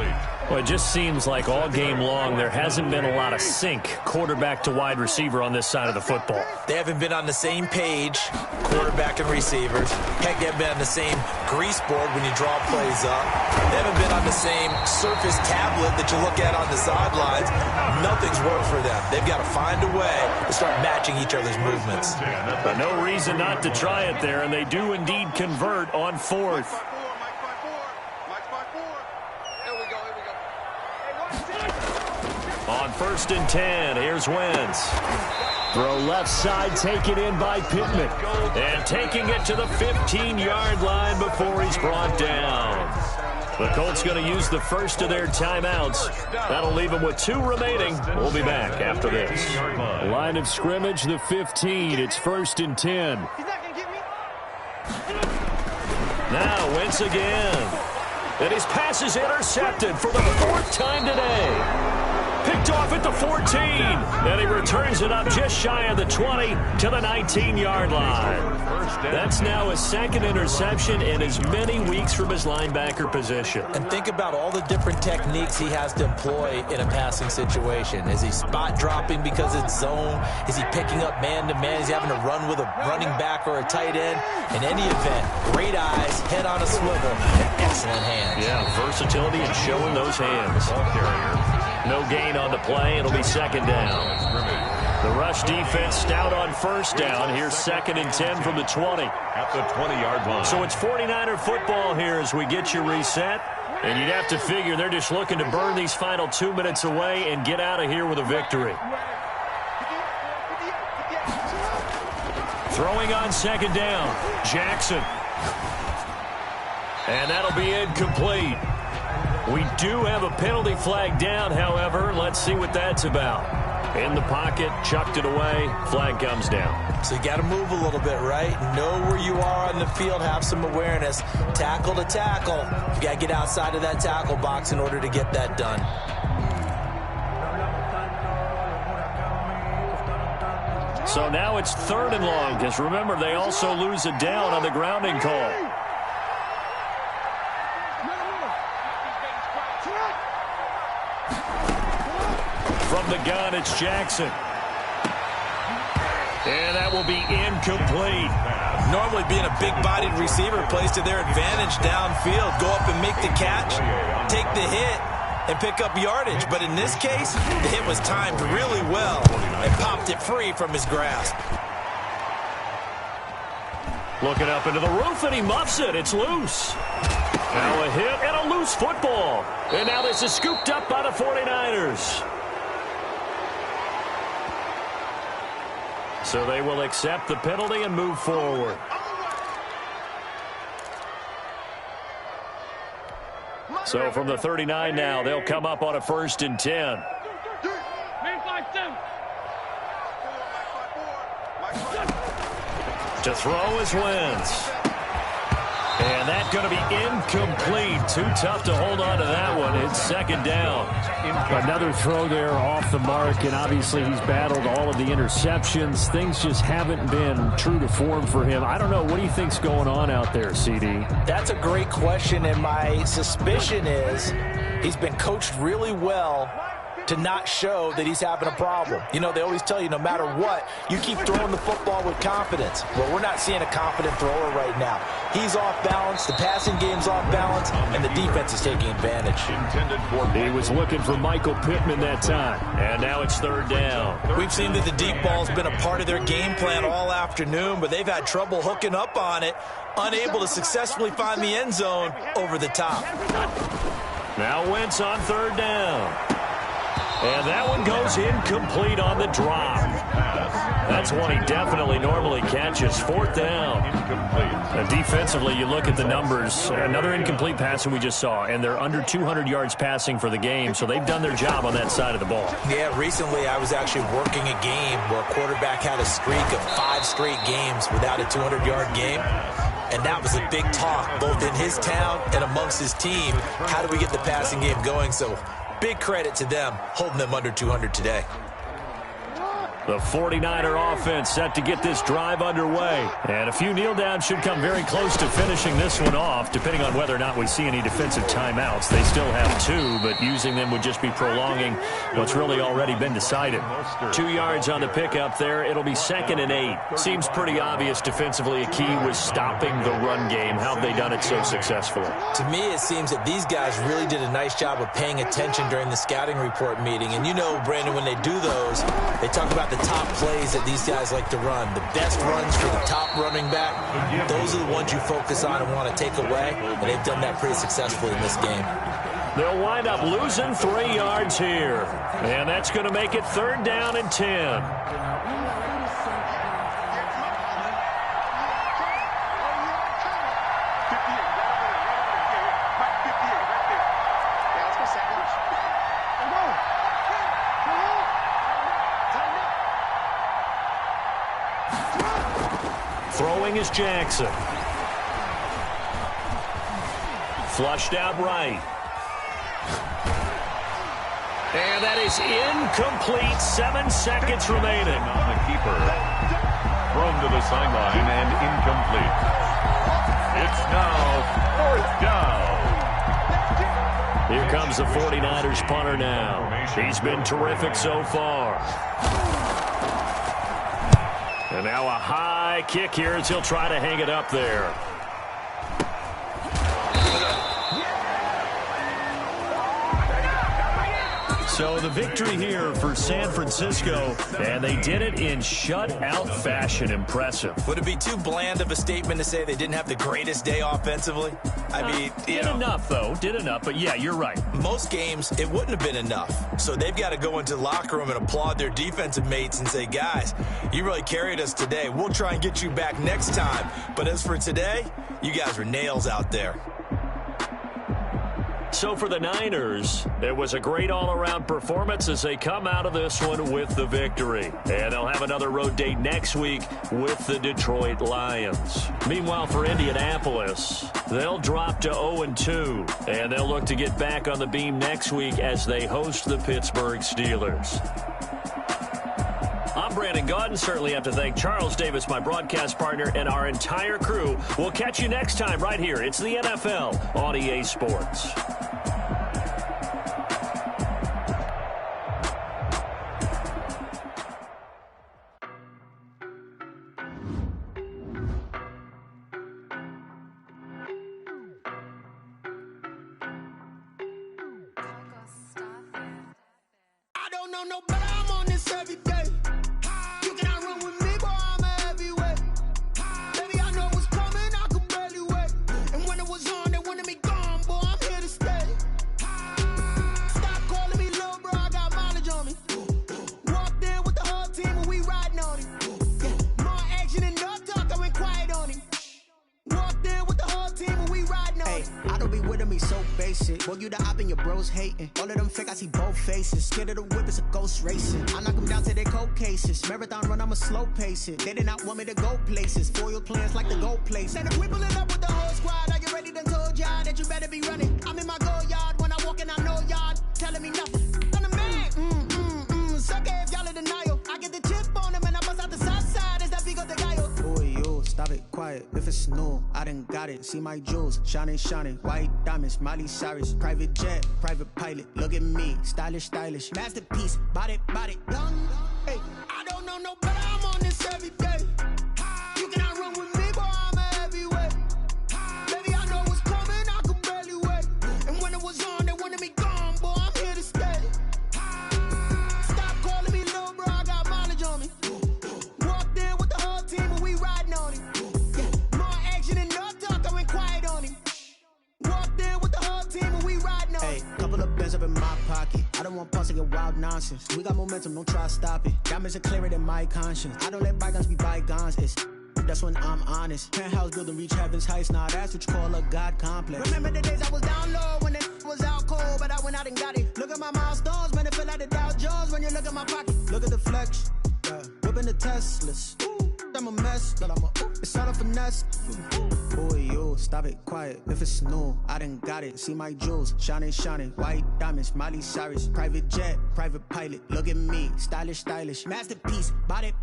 Well, it just seems like all game long there hasn't been a lot of sync quarterback to wide receiver on this side of the football. They haven't been on the same page, quarterback and receivers. Heck, they haven't been on the same grease board when you draw plays up. They haven't been on the same surface tablet that you look at on the sidelines. Nothing's worked for them. They've got to find a way to start matching each other's movements. But no reason not to try it there, and they do indeed convert on 4th. On 1st and 10, here's Wentz. Throw left side, taken in by Pittman. And taking it to the 15-yard line before he's brought down. The Colts going to use the first of their timeouts. That'll leave them with 2 remaining. We'll be back after this. Line of scrimmage, the 15. It's 1st and 10. Now Wentz again. And his pass is intercepted for the 4th time today. picked off at the 14. And he returns it up just shy of the 20 to the 19-yard line. That's now his second interception in as many weeks from his linebacker position. And think about all the different techniques he has to employ in a passing situation. Is he spot dropping because it's zone? Is he picking up man-to-man? Is he having to run with a running back or a tight end? In any event, great eyes, head on a swivel, and excellent hands. Yeah, versatility and showing those hands. No gain on the play. It'll be second down. The rush defense stout on first down. Here's 2nd and 10 from the 20. At the 20-yard line. So it's 49er football here as we get you reset. And you'd have to figure they're just looking to burn these final 2 minutes away and get out of here with a victory. Throwing on second down, Jackson. And that'll be incomplete. We do have a penalty flag down, however. Let's see what that's about. In the pocket, chucked it away, flag comes down. So you got to move a little bit, right? Know where you are on the field, have some awareness. Tackle to tackle. You got to get outside of that tackle box in order to get that done. So now it's 3rd and long, because remember, they also lose a down on the grounding call. From the gun, it's Jackson. And that will be incomplete. Normally being a big-bodied receiver plays to their advantage downfield. Go up and make the catch, take the hit, and pick up yardage. But in this case, the hit was timed really well and popped it free from his grasp. Looking up into the roof, and he muffs it. It's loose. Now a hit and a loose football. And now this is scooped up by the 49ers. So they will accept the penalty and move forward. So from the 39 now, they'll come up on a 1st and 10. To throw is Wentz. And that's going to be incomplete. Too tough to hold on to that one. It's 2nd down. Another throw there off the mark, and obviously he's battled all of the interceptions. Things just haven't been true to form for him. I don't know. What do you think's going on out there, CD? That's a great question, and my suspicion is he's been coached really well to not show that he's having a problem. You know, they always tell you no matter what, you keep throwing the football with confidence. Well, we're not seeing a confident thrower right now. He's off balance, the passing game's off balance, and the defense is taking advantage. He was looking for Michael Pittman that time, and now it's 3rd down. We've seen that the deep ball's been a part of their game plan all afternoon, but they've had trouble hooking up on it, unable to successfully find the end zone over the top. Now Wentz on 3rd down. And that one goes incomplete on the drop. That's one he definitely normally catches. 4th down. And defensively, you look at the numbers. Another incomplete pass that we just saw, and they're under 200 yards passing for the game, so they've done their job on that side of the ball. Yeah, recently I was actually working a game where a quarterback had a streak of 5 straight games without a 200-yard game. And that was a big talk, both in his town and amongst his team. How do we get the passing game going? So big credit to them, holding them under 200 today. The 49er offense set to get this drive underway. And a few kneel downs should come very close to finishing this one off, depending on whether or not we see any defensive timeouts. They still have 2, but using them would just be prolonging what's really already been decided. 2 yards on the pickup there. It'll be 2nd and 8. Seems pretty obvious defensively a key was stopping the run game. How have they done it so successfully? To me, it seems that these guys really did a nice job of paying attention during the scouting report meeting. And you know, Brandon, when they do those, they talk about the top plays that these guys like to run. The best runs for the top running back, those are the ones you focus on and want to take away, and they've done that pretty successfully in this game. They'll wind up losing 3 yards here, and that's going to make it 3rd down and 10. Throwing is Jackson. Flushed out right. And that is incomplete. 7 seconds remaining. On the keeper. Thrown to the sideline and incomplete. It's now 4th down. Here comes the 49ers punter now. He's been terrific so far. And now a high kick here as he'll try to hang it up there. So the victory here for San Francisco, and they did it in shutout fashion. Impressive. Would it be too bland of a statement to say they didn't have the greatest day offensively? I mean, did enough, though. Did enough, but yeah, you're right. Most games, it wouldn't have been enough. So they've got to go into the locker room and applaud their defensive mates and say, guys, you really carried us today. We'll try and get you back next time. But as for today, you guys were nails out there. So for the Niners, it was a great all-around performance as they come out of this one with the victory. And they'll have another road date next week with the Detroit Lions. Meanwhile, for Indianapolis, they'll drop to 0-2, and they'll look to get back on the beam next week as they host the Pittsburgh Steelers. I'm Brandon Gaudin. Certainly have to thank Charles Davis, my broadcast partner, and our entire crew. We'll catch you next time right here. It's the NFL on EA Sports. I don't know no better, I'm on this every day. You cannot run with me, boy, I'm a heavyweight. Baby, I know what's coming, I could barely wait. And when it was on, they wanted me gone, boy, I'm here to stay. Stop calling me little bro, I got mileage on me. Walked in with the whole team and we riding on him. More action and no talk, I went quiet on him. Walked in with the whole team and we riding on him. I don't be with him, he's so basic. Boy, you the op and your bros hating. All of them fake, I see both faces. Scared of the whip, it's a ghost racing. I knock them down to their cold cases. Marathon run, I'ma slow pace it. They did not want me to go places. Foil plans like the go place. And if we pulling up with the whole squad, are you ready? Done told y'all that you better be running. I'm in my go yard when I walk in, I know y'all telling me nothing. I'm the man. Sucker if y'all in denial. I get the chip on them and I bust out the south side. Is that big of the guy? Boy, yo, stop it, quiet. If it's new, I done got it. See my jewels, shining, shining. White diamonds, Miley Cyrus. Private jet, private pilot. Look at me, stylish, stylish. Masterpiece, body, young. Hey, I don't know no better, I'm on this every day. You cannot run with me, boy, I'm a heavyweight. Baby, I know what's coming, I could barely wait. And when it was on, they wanted me gone, boy, I'm here to stay. Stop calling me little bro, I got mileage on me. Walked in with the whole team and we riding on him. More action and no talk, I went quiet on him. Walked in with the whole team and we riding on him. Hey, couple of bands up in my pocket. I don't want pulse to get wild nonsense. We got momentum, don't try to stop it. Diamonds are clearer than my conscience. I don't let bygones be bygones. It's that's when I'm honest. Penthouse building reach heaven's heights. Nah, that's what you call a God complex. Remember the days I was down low when it was out cold, but I went out and got it. Look at my milestones, man, it feel like the Dow Jones when you look at my pocket. Look at the flex, yeah. Whipping the Teslas. Ooh, I'm a mess, but I'm a it's all a finesse. Boy, yo, stop it, quiet. If it's new, I done got it. See my jewels, shining, shining. White diamonds, Miley Cyrus. Private jet, private pilot. Look at me, stylish, stylish. Masterpiece, body,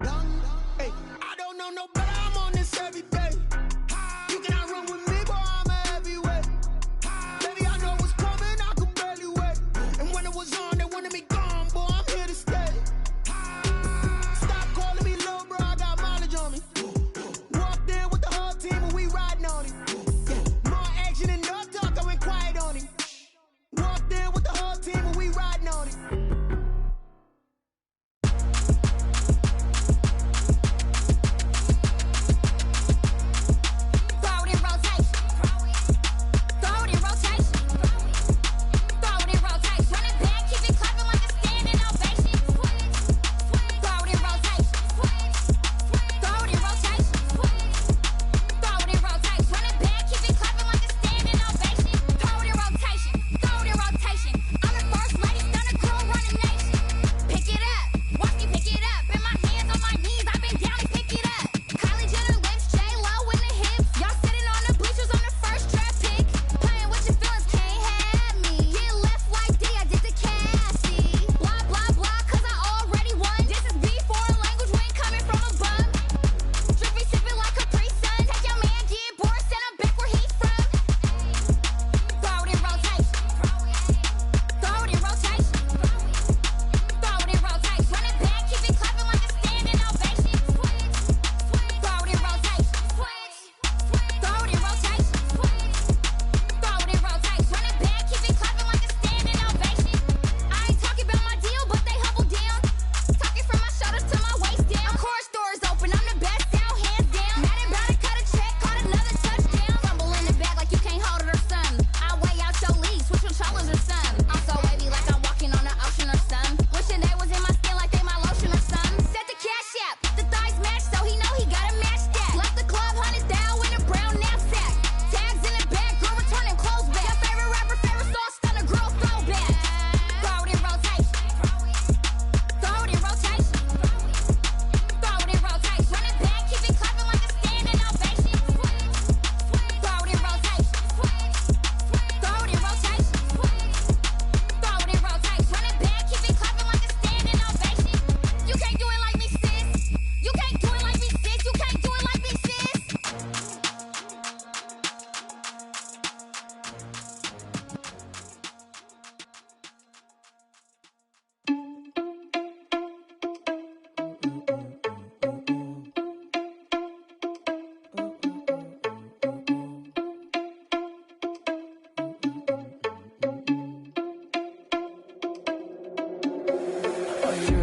young. Hey, I don't know no better, I'm on this every day. You cannot run with me, boy, I'm a heavyweight. Baby, I know what's coming, I could barely wait. And when it was on, they wanted me gone, boy, I'm here to stay. Stop calling me little bro, I got mileage on me. Walked in with the whole team and we riding on him. More action and no talk, I went quiet on him. Walked in with the whole team and we riding on him.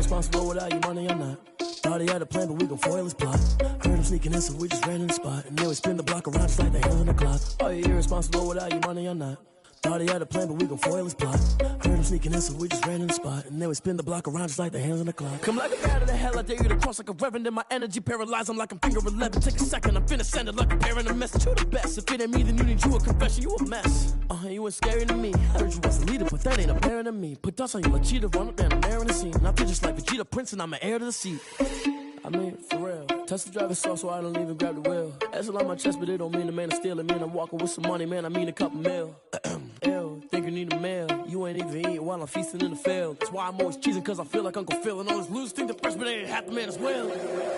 irresponsible without your money, I'm not. Thought he had a plan, but we gon' foil his plot. Heard him sneaking in, so we just ran in the spot. And then we spin the block around just like the hands on the clock. Oh, you irresponsible without your money, I'm not. Thought he had a plan, but we gon' foil his plot. Heard him sneaking in, so we just ran in the spot. And then we spin the block around just like the hands on the clock. Come like a bat of the hell, I dare you to cross like a reverend. In my energy paralyzed, I'm like I'm finger 11. Take a second, I'm finna send it like a parent a message. You the best, if it ain't me, then you need you a confession. You a mess. You ain't scary to me. Heard you was a leader, but that ain't apparent to me. Put dust on you like cheetah, run up down the air in the scene. And I feel just like Vegeta Prince, and I'm an heir to the seat. I mean, for real. Touch the driver's soft, so I don't even grab the wheel. That's on my chest, but it don't mean the man is stealing. Man, I'm walking with some money, man, I mean a couple mil. Ew, think you need a meal. You ain't even eating while I'm feasting in the field. That's why I'm always cheesing, cause I feel like Uncle Phil. And all this losers think the freshman ain't half the man as well.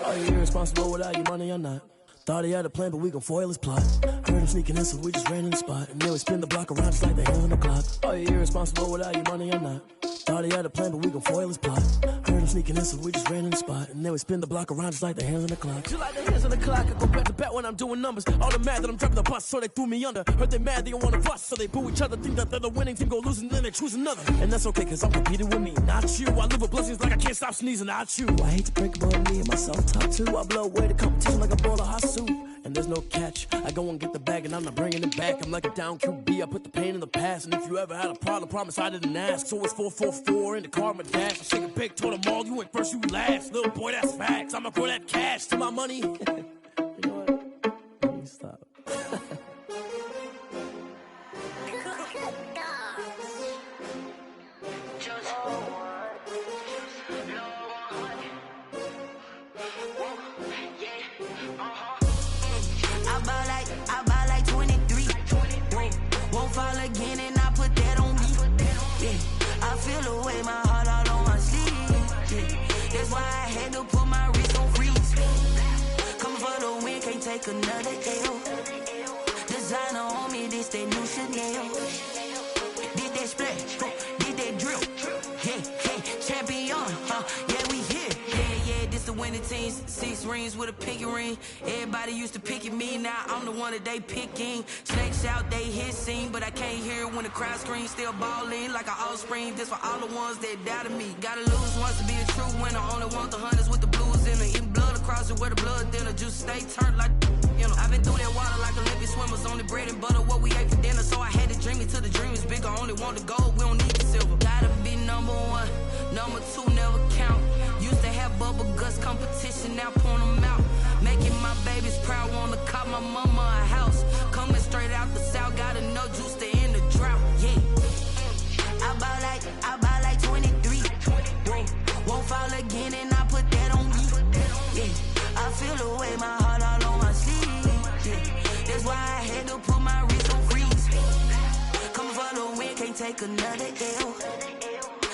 Are you irresponsible without your money, I'm not. Thought he had a plan, but we gon' foil his plot. Heard him sneaking in, so we just ran in the spot. And then we spin the block around just like the hands on the clock. Are you irresponsible without your money, I'm not. Thought he had a plan, but we gon' foil his plot. Heard him sneaking in, so we just ran in the spot. And then we spin the block around just like the hands on the clock. Just like the hands on the clock, I go back to bat when I'm doing numbers. All the mad that I'm driving the bus, so they threw me under. Heard they mad, they don't wanna bust, so they boo each other. Think that they're the winning team, go losing, then they choose another. And that's okay, cause I'm competing with me, not you. I live with blessings like I can't stop sneezing, not you. I hate to break it, but me and myself top two. I blow away the competition like a bowl of hot soup. And there's no catch. I go and get the bag and I'm not bringing it back. I'm like a down QB, I put the pain in the past. And if you ever had a problem, promise I didn't ask. So it's 444 in the car, my dash. I shake a big, told them all, you ain't first, you last. Little boy, that's facts. I'ma grow that cash to my money. You know what? Let me stop. I buy like 23. Won't fall again and I put that on me. Yeah, I feel away my heart all on my sleeve. Yeah, that's why I had to put my wrist on freeze. Come for the win, can't take another L. Designer on me, this that new Chanel. Did that splash, did that drill. Yeah, champion, yeah, we here. Yeah, this the winning team. 6 rings with a pinky ring. Everybody used to pick at me, now I'm the one that they picking. Snakes out, they hit scene, but I can't hear it when the crowd screams. Still ballin' like an offspring. This for all the ones that doubted me. Gotta lose once to be a true winner. Only want the hunters with the blues in it. Eating blood across it where the blood dinner. Juice stay turned like, you know. I've been through that water like Olympic swimmers. Only bread and butter, what we ate for dinner. So I had to dream it till the dream is bigger. Only want the gold, we don't need the silver. Gotta be number 1, number 2 never count. Used to have bubble guts competition, now point them out. Making my babies proud, wanna cop my mama a house. Coming straight out the south, gotta know juice to end the drought. Yeah, I buy like 23. Won't fall again and I put that on me. Yeah, I feel away my heart all on my sleeve. Yeah, that's why I had to put my wrist on freeze. Coming for the win, can't take another L.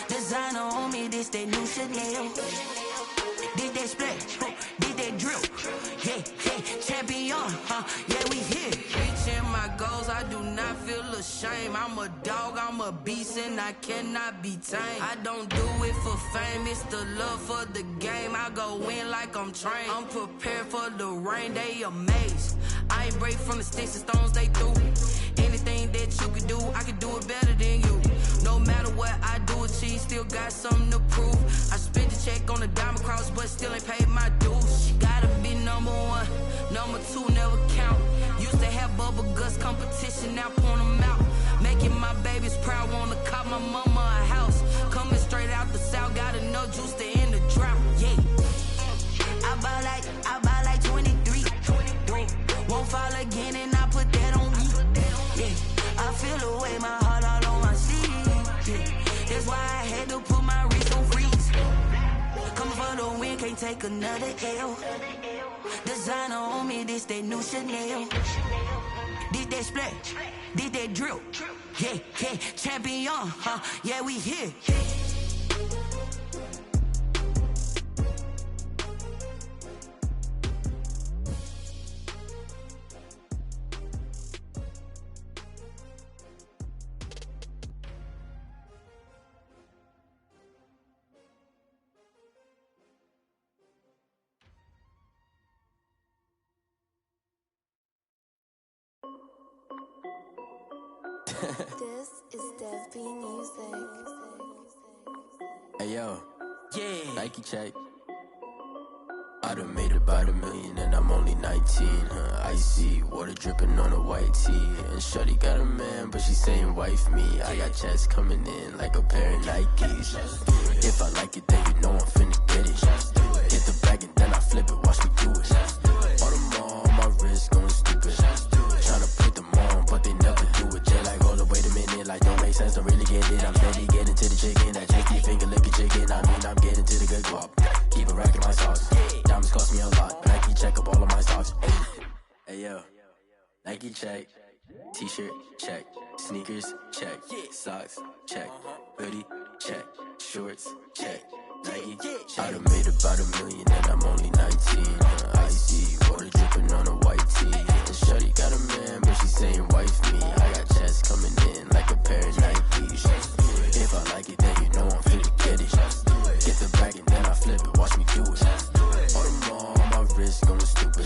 Designer on me, this that new Chanel. Did that splash, did that drill. Yeah, champion, yeah, we here. Reaching my goals, I do not feel ashamed. I'm a dog, I'm a beast, and I cannot be tamed. I don't do it for fame, it's the love for the game. I go in like I'm trained. I'm prepared for the rain, they amazed. I ain't break from the sticks and stones they threw. Anything that you could do, I could do it better than you. No matter what I do, achieve, still got something to prove. I spent the check on the diamond cross, but still ain't paid my dues. Gotta be number 1, number 2 never count. Used to have bubble guts competition, now point them out. Making my babies proud, wanna cop my mama a house. Coming straight out the south, gotta know juice to end the drought. Yeah, I buy like 23. Won't fall again and I put that on me. Yeah, I feel away my heart all on my sleeve. Yeah, that's why I had to put my wrist on freeze. Come for the win, can't take another L. Designer on me, this that new Chanel. Did that splash, did that drill. Yeah, champion, yeah, we here. This is Dev B Music. Hey yo, Yeah. Nike check. I done made about $1 million and I'm only 19. Icy water dripping on a white tee. And shorty got a man, but she saying wife me. I got checks coming in like a pair of Nikes. If I like it, then you know I'm finna get it. Get the bag and then I flip it, watch me do it. All them on my wrist going stupid. Tryna put them on, but they never do it. Jay like, hold up, wait a minute, like don't make sense, don't really get it. I'm steady getting to the chicken, that chicky finger licking chicken. I mean, I'm getting to the good guap. Keep a rack in my socks. Diamonds cost me a lot. Nike check up all of my socks. Hey yo, Nike check. T-shirt check. Sneakers check. Socks check. Hoodie check. Shorts check. Nike check. I done made about $1 million and I'm only 19. Icy water dripping on a white tee. And shorty got a man, but she saying wife me. I got checks coming in like a pair of Nikes. If I like it, then you know I'm finna get it. Get the bag and then I flip it, watch me do it. All them on my wrist going stupid.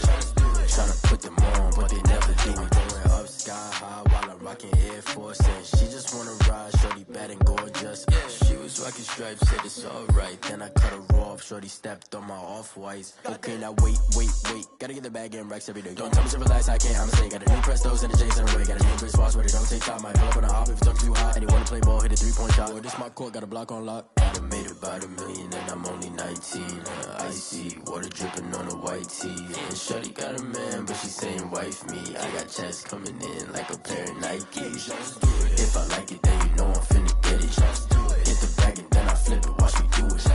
Tryna put them on, but they never do it. Going up sky high while I'm rocking Air Force. And she just wanna ride, shorty bad and gorgeous. She was rocking stripes, said it's alright. Then I cut her off, shorty stepped on my off-whites. Okay, now wait. Gotta get the bag and racks every day. Don't tell me to relax, I can't, I'ma say. Got a new Prestos and a J's in a way. Got a new Chris Foss, but it don't take time. Might pull up on a hop if it talks too hot. And you wanna play ball, hit a 3-point shot. Or this my court, got a block on lock. I done made about $1 million and I'm only 19. Icy water dripping on a white tee. And shorty got a man, but she saying wife me. I got checks coming in like a pair of Nikes. If I like it, then you know I'm finna get it. Hit the bag and then I flip it, watch me do it.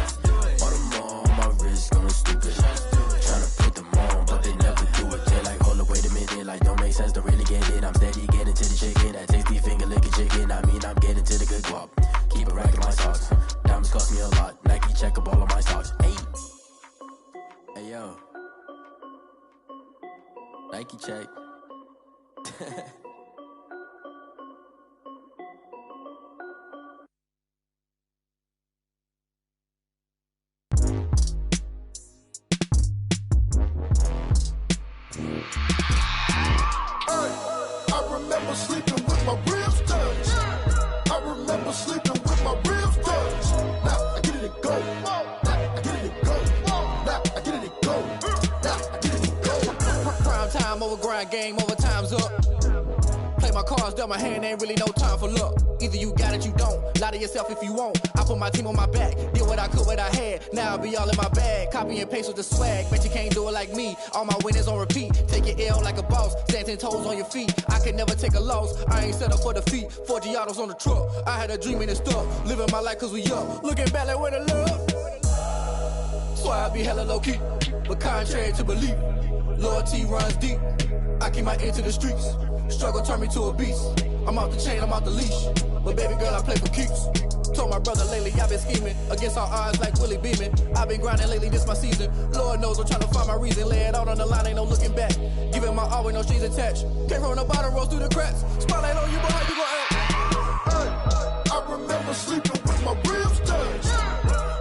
All them on my wrist going stupid. Tryna put them on, but they never do it. They're like, hold up, wait a minute, like don't make sense, don't really get it. I'm steady getting to the chicken, that tasty finger licking chicken. I mean, I'm getting to the good guap. Keep a rack in my socks. Diamonds cost me a lot. Nike check up all of my socks. Hey yo, Nike check. I remember sleeping with my ribs touched. I remember sleeping with my ribs touched. Now I get it and go. Now I get it and go. Now I get it and go. Now I get it and go. Prime time over grind game, over time's up. Play my cards, dealt my hand, ain't really no time for luck. Either you got it, you don't. Lie to yourself if you won't. I put my team on my back, did what I could, what I had. Now I'll be all in my bag, copy and paste with the swag. Bet you can't do it like me. All my winners on repeat. Take your L like a boss, stand 10 toes on your feet. I could never take a loss. I ain't set up for defeat. 4 Giottos on the truck. I had a dream and it stuck. Living my life cause we up. Looking back like where the love. So I be hella low key, but contrary to belief, loyalty runs deep. I keep my ear to the streets. Struggle turned me to a beast. I'm off the chain, I'm off the leash. But baby girl, I play for keeps. Told my brother lately, I've been scheming against all odds like Willie Beeman. I've been grinding lately, this my season. Lord knows I'm trying to find my reason. Lay it out on the line, ain't no looking back. Giving my all with no strings attached. Came from the bottom, rose through the cracks. Spotlight on you, but how you gon' act? I remember sleeping with my ribs touched.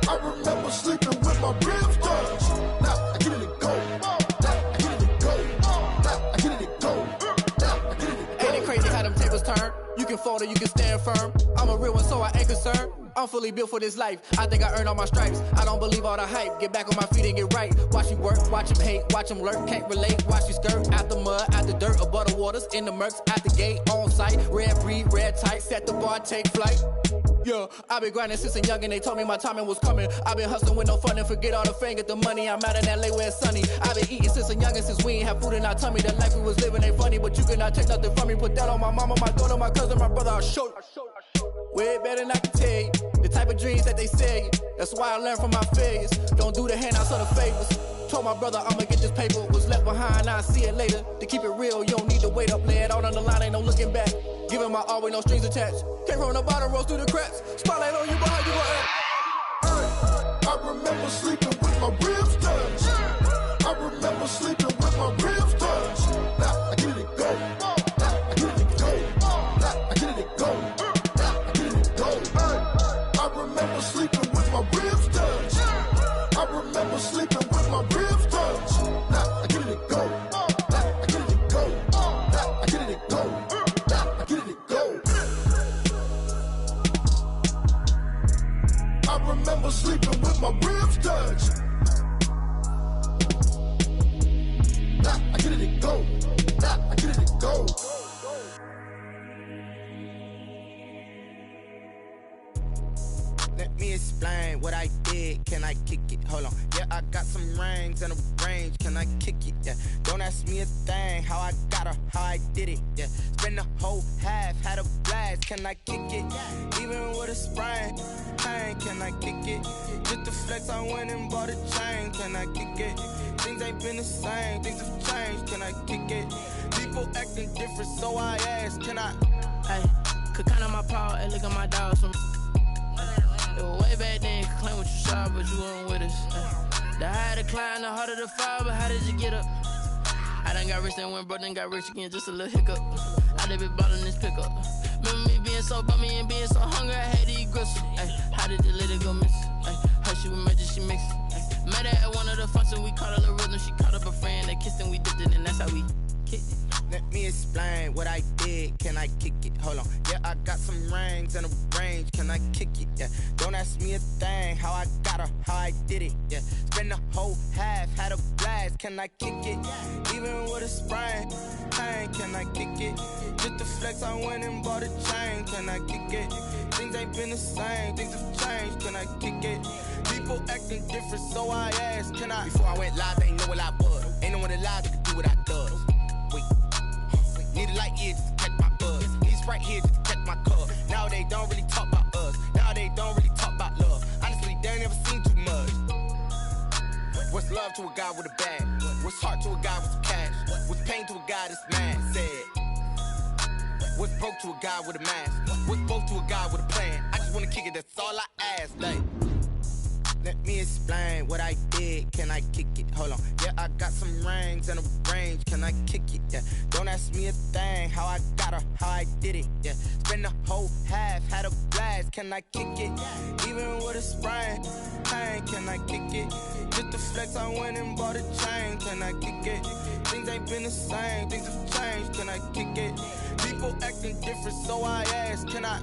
I remember sleeping with my ribs touched. Now I get it and go. Now I get it and go. Now I get it and go. Now I get it and go. Ain't it crazy how them tables turn? You can fold or you can stand firm. I'm a real one, so I ain't concerned. I'm fully built for this life. I think I earned all my stripes. I don't believe all the hype. Get back on my feet and get right. Watch you work, watch him hate, watch him lurk. Can't relate, watch you skirt. Out the mud, out the dirt, above the waters, in the murks, out the gate, on site. Red breed, red tight, set the bar, take flight. Yeah, I been grinding since a youngin', they told me my timing was coming. I been hustling with no fun and forget all the fame, get the money. I'm out in LA where it's sunny. I been eating since a youngin', since we ain't have food in our tummy. The life we was living ain't funny, but you cannot take nothing from me. Put that on my mama, my daughter, my cousin, my brother, I'll show you. Way better than I can tell you. The type of dreams that they sell you. That's why I learned from my failures. Don't do the handouts or the favors. Told my brother I'ma get this paper. Was left behind, I'll see it later. To keep it real, you don't need to wait up. Lay it out on the line, ain't no looking back. Giving my all with no strings attached. Came from the bottom, rose through the cracks. Spotlight on you, but how you gon' act? I remember sleeping with my ribs touched. I remember sleeping with my ribs touched. Now I get it and go. Now I get it and go. Now I get it and go. Now I get it and go. I remember sleeping with my ribs touched. I remember sleeping with my ribs touched. Now I get it and go. Now I get it and go. Now I get it and go. Now I get it and go. I remember sleeping with my my rims touch. I get it and go. I get it and go. Let me explain what I did. Can I kick it? Hold on. Yeah, I got some rings and a range. Can I kick it? Yeah. Don't ask me a thing. How I got her, how I did it. Yeah. Spend the whole half, had a blast. Can I kick it? Even with a sprain. Pain, can I kick it? Just the flex, I went and bought a chain. Can I kick it? Things ain't been the same. Things have changed. Can I kick it? People acting different, so I ask. Can I? Hey, could count on my power and look at my dogs. Way back then, you could claim what you saw, but you weren't with us. The higher the climb, the harder the fall, but how did you get up? I done got rich, then went broke, then got rich again, just a little hiccup. I done been ballin' this pickup. Remember me being so bummy and being so hungry, I had to eat gristle. How did you let it go miss? How she was magic, she mixed. Met her at one of the functions, we caught a little rhythm, she caught up a friend, they kissed and we dipped it, and that's how we kicked it. Let me explain what I did. Can I kick it? Hold on. Yeah, I got some rings and a range. Can I kick it? Yeah. Don't ask me a thing. How I got her, how I did it. Yeah. Spend the whole half, had a blast. Can I kick it? Even with a sprain. Pain, can I kick it? Just the flex, I went and bought a chain. Can I kick it? Things ain't been the same. Things have changed. Can I kick it? People acting different, so I asked. Can I? Before I went live, they ain't know what I was. Ain't no one alive that could do what I does. Wait. Need a light year just to catch my buzz. Need Sprite here just to catch my cup. Now they don't really talk about us. Now they don't really talk about love. Honestly, they ain't never seen too much. What's love to a guy with a bag? What's heart to a guy with some cash? What's pain to a guy that's mad? Said. What's broke to a guy with a mask? What's both to a guy with a plan? I just wanna kick it, that's all I ask. Like, let me explain what I did. Can I kick it? Hold on. Yeah, I got some rings and a range. Can I kick it? Yeah. Don't ask me a thing. How I got her, how I did it. Yeah. Spend the whole half, had a blast. Can I kick it? Even with a sprain. Pain, can I kick it? Just the flex, I went and bought a chain. Can I kick it? Things ain't been the same. Things have changed. Can I kick it? People acting different, so I ask. Can I?